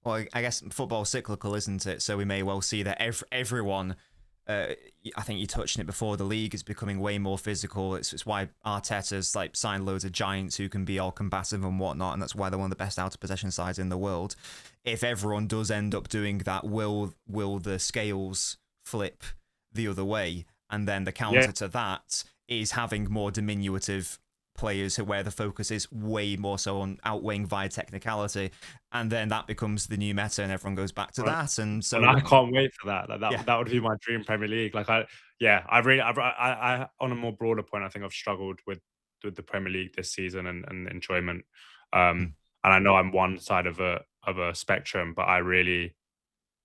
Well, I guess football's cyclical, isn't it? So we may well see that everyone... I think you touched on it before. The league is becoming way more physical. It's why Arteta's like signed loads of giants who can be all combative and whatnot, and that's why they're one of the best out of possession sides in the world. If everyone does end up doing that, will the scales flip the other way? And then the counter to that is having more diminutive players where the focus is way more so on outweighing via technicality, and then that becomes the new meta and everyone goes back to that. And so I can't wait for that. That would be my dream Premier League. Like I on a more broader point, I think I've struggled with the Premier League this season and enjoyment. And I know I'm one side of a spectrum, but I really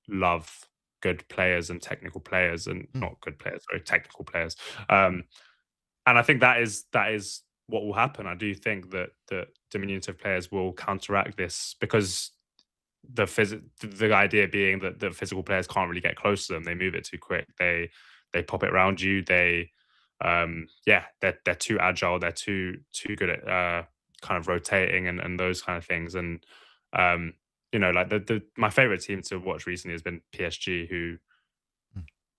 love good players and technical players, and not good players, sorry, technical players. And I think that is what will happen. I do think that diminutive players will counteract this, because the idea being that the physical players can't really get close to them. They move it too quick. They pop it around you. They're too agile. They're too good at kind of rotating and those kind of things. And like my favorite team to watch recently has been PSG, who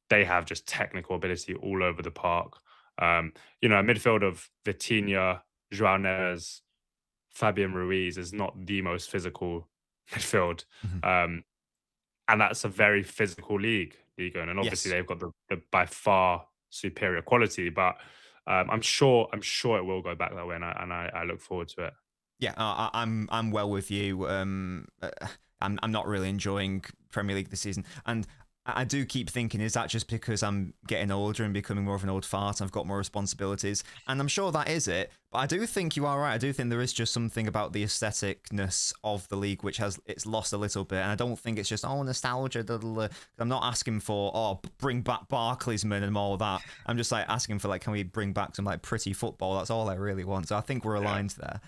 they have just technical ability all over the park. A midfield of Vitinha, Joao Neves, Fabian Ruiz is not the most physical midfield. And that's a very physical league, and obviously they've got the by far superior quality. But I'm sure it will go back that way, and I look forward to it. Yeah, I'm well with you. I'm not really enjoying Premier League this season, and I do keep thinking, is that just because I'm getting older and becoming more of an old fart and I've got more responsibilities? And I'm sure that is it. But I do think you are right. I do think there is just something about the aestheticness of the league which it's lost a little bit. And I don't think it's just, nostalgia. I'm not asking for, bring back Barclaysman and all that. I'm just like asking for, like, can we bring back some like pretty football? That's all I really want. So I think we're aligned there.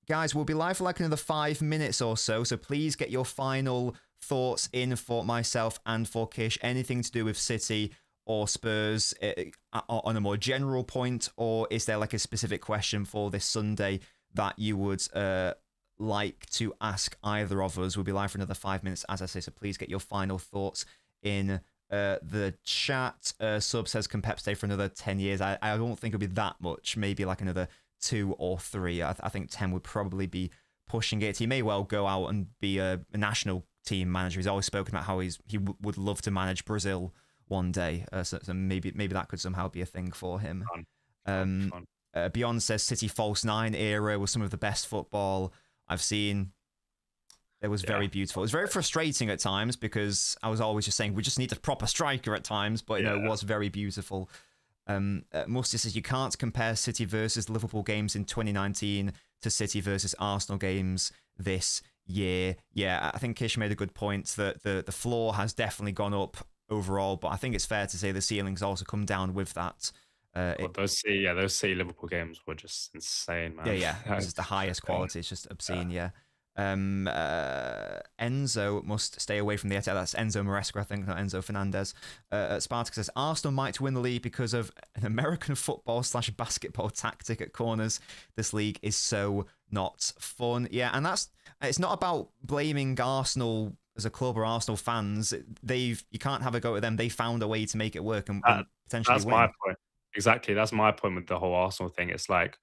Guys, we'll be live for like another 5 minutes or so. So please get your final thoughts in for myself and for Kish. Anything to do with City or Spurs on a more general point, or is there like a specific question for this Sunday that you would like to ask either of us? We'll be live for another 5 minutes, as I say, so please get your final thoughts in the chat. Sub says, can Pep stay for another 10 years? I don't think it'll be that much, maybe like another 2 or 3. I think 10 would probably be pushing it. He may well go out and be a national team manager. He's always spoken about how he would love to manage Brazil one day. So maybe that could somehow be a thing for him. Beyond says City false 9 era was some of the best football I've seen. It was very beautiful. It was very frustrating at times because I was always just saying we just need a proper striker at times, but it was very beautiful. Musty says you can't compare City versus Liverpool games in 2019 to City versus Arsenal games this year. Yeah, I think Kish made a good point that the floor has definitely gone up overall, but I think it's fair to say the ceiling's also come down with that. Those City Liverpool games were just insane, man. Yeah, this is the highest quality. It's just obscene. Yeah. Enzo must stay away from the attack. That's Enzo Maresca, I think, not Enzo Fernandez. Spartak says Arsenal might win the league because of an American football / basketball tactic at corners. This league is so not fun. Yeah, and it's not about blaming Arsenal as a club or Arsenal fans. You can't have a go at them. They found a way to make it work and potentially that's win. my point. Exactly, that's my point with the whole Arsenal thing. It's like,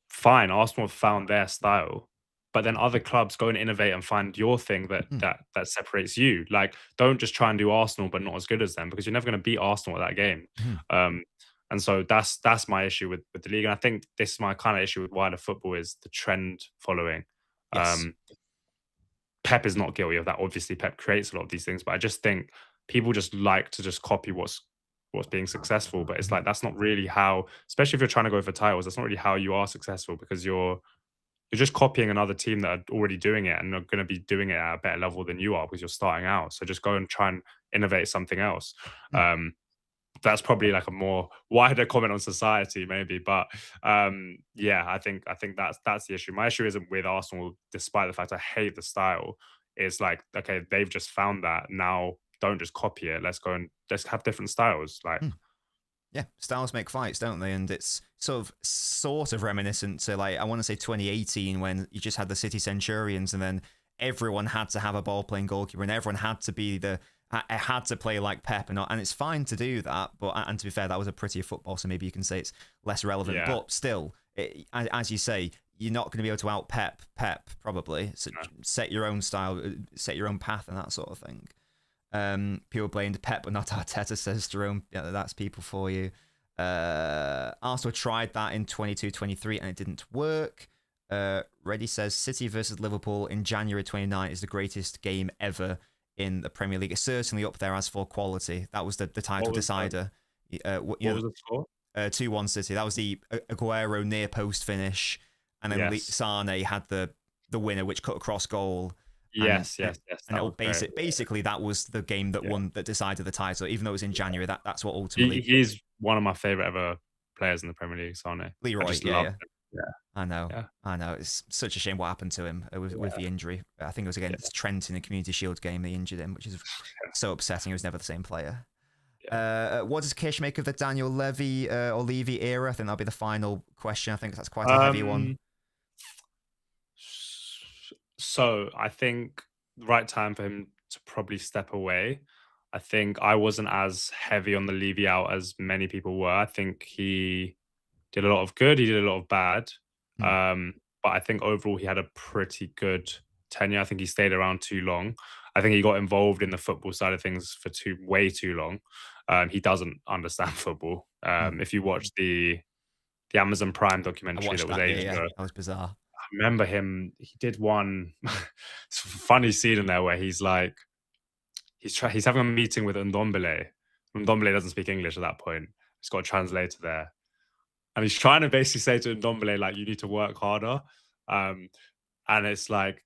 fine, Arsenal have found their style, but then other clubs go and innovate and find your thing that separates you. Like, don't just try and do Arsenal but not as good as them, because you're never going to beat Arsenal at that game. And so that's my issue with the league. And I think this is my kind of issue with wider football, is the trend following. Yes. Pep is not guilty of that. Obviously, Pep creates a lot of these things, but I just think people just like to just copy what's being successful. But it's like, that's not really how, especially if you're trying to go for titles, that's not really how you are successful, because you're just copying another team that are already doing it and are going to be doing it at a better level than you are because you're starting out. So just go and try and innovate something else. That's probably like a more wider comment on society, maybe. But yeah, I think that's the issue. My issue isn't with Arsenal, despite the fact I hate the style. It's like, okay, they've just found that. Now don't just copy it. Let's have different styles. Like, yeah, styles make fights, don't they? And it's sort of reminiscent to, like, I want to say 2018, when you just had the City Centurions, and then everyone had to have a ball-playing goalkeeper, and everyone had to be had to play like Pep, and it's fine to do that. But and to be fair, that was a prettier football, so maybe you can say it's less relevant. Yeah. But still, as you say, you're not going to be able to out Pep probably. So set your own style, set your own path, and that sort of thing. People blamed Pep but not Arteta, says Jerome. Yeah, that's people for you. Arsenal tried that in 22-23 and it didn't work. Reddy says City versus Liverpool in January 29 is the greatest game ever in the Premier League. It's certainly up there as for quality. That was the title decider. What was the score? 2-1 City. That was the Aguero near post finish, and then Sane had the winner, which cut across goal. Yes. And basically that was the game that decided the title, even though it was in January. That's what ultimately. He's one of my favorite ever players in the Premier League, Sane. Leroy, yeah. I know. It's such a shame what happened to him with the injury. I think it was against Trent in the Community Shield game. They injured him, which is so upsetting. He was never the same player. What does Kish make of the Daniel Levy or Levy era? I think that'll be the final question. I think that's quite a heavy one. So I think the right time for him to probably step away. I think I wasn't as heavy on the Levy out as many people were. I think he did a lot of good. He did a lot of bad. But I think overall he had a pretty good tenure. I think he stayed around too long. I think he got involved in the football side of things for way too long. He doesn't understand football. Mm. If you watch the Amazon Prime I documentary watched that was that. ages Yeah, ago, that was bizarre. I remember him. He did one funny scene in there where he's like, he's having a meeting with Ndombele. Ndombele doesn't speak English at that point. He's got a translator there, and he's trying to basically say to Ndombele, like, you need to work harder. And it's like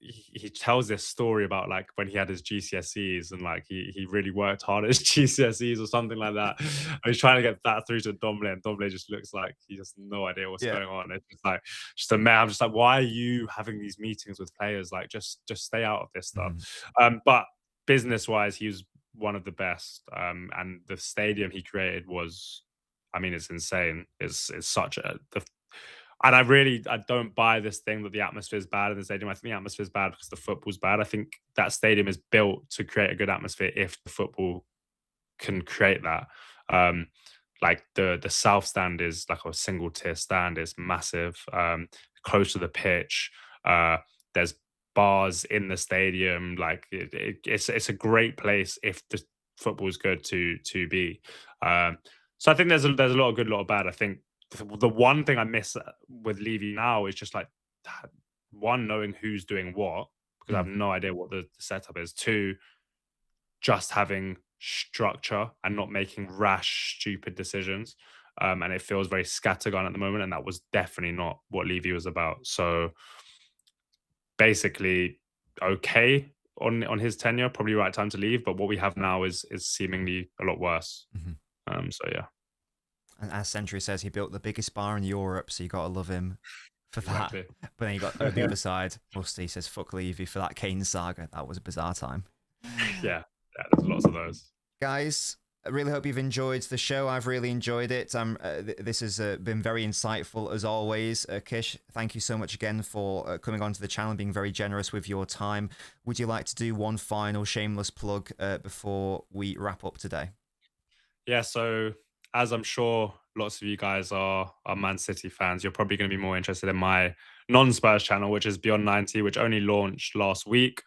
he tells this story about like when he had his GCSEs and like he really worked hard at his GCSEs or something like that. And he's trying to get that through to Ndombele, and Ndombele just looks like he has no idea what's Yeah. going on. It's just like, just a man. I'm just like, why are you having these meetings with players? Like, just stay out of this stuff. But business wise, he was one of the best. And the stadium he created was, I mean, it's insane. It's such and I don't buy this thing that the atmosphere is bad in the stadium. I think the atmosphere is bad because the football's bad. I think that stadium is built to create a good atmosphere if the football can create that. Like the south stand is like a single tier stand. It's massive, close to the pitch. There's bars in the stadium. Like it's a great place if the football is good to be. So I think there's a lot of good, a lot of bad. I think the one thing I miss with Levy now is just like, one, knowing who's doing what, because I have no idea what the setup is. Two, just having structure and not making rash, stupid decisions. And it feels very scattergun at the moment, and that was definitely not what Levy was about. So basically, okay on his tenure, probably right time to leave. But what we have now is seemingly a lot worse. So yeah. And as Century says, he built the biggest bar in Europe, so you got to love him for that. Exactly. But then you got the other side. Musty says, fuck Levy for that Kane saga. That was a bizarre time. Yeah, there's lots of those. Guys, I really hope you've enjoyed the show. I've really enjoyed it. This has been very insightful as always. Kish, thank you so much again for coming onto the channel and being very generous with your time. Would you like to do one final shameless plug before we wrap up today? Yeah, so as I'm sure lots of you guys are Man City fans, you're probably going to be more interested in my non-Spurs channel, which is Beyond 90, which only launched last week.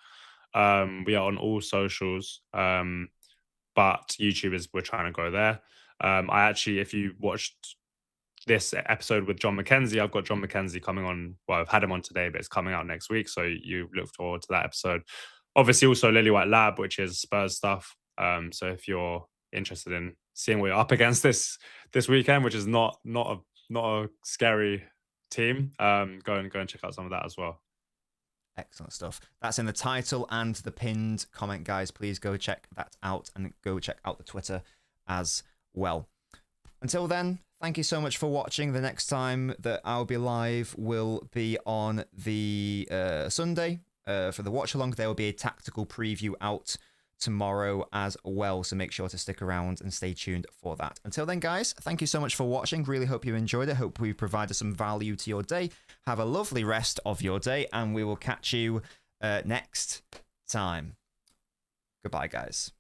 We are on all socials, but YouTube we're trying to go there. I actually, if you watched this episode with John McKenzie, I've got John McKenzie coming on. Well, I've had him on today, but it's coming out next week, so you look forward to that episode. Obviously, also Lily White Lab, which is Spurs stuff. So if you're interested in seeing what you're up against this weekend, which is not a scary team, go and check out some of that as well. Excellent stuff. That's in the title and the pinned comment, guys. Please go check that out and go check out the Twitter as well. Until then, thank you so much for watching. The next time that I'll be live will be on the Sunday for the Watchalong. There will be a tactical preview out tomorrow as well, so make sure to stick around and stay tuned for that. Until then, guys, thank you so much for watching. Really hope you enjoyed it. Hope we provided some value to your day. Have a lovely rest of your day, and we will catch you next time. Goodbye, guys.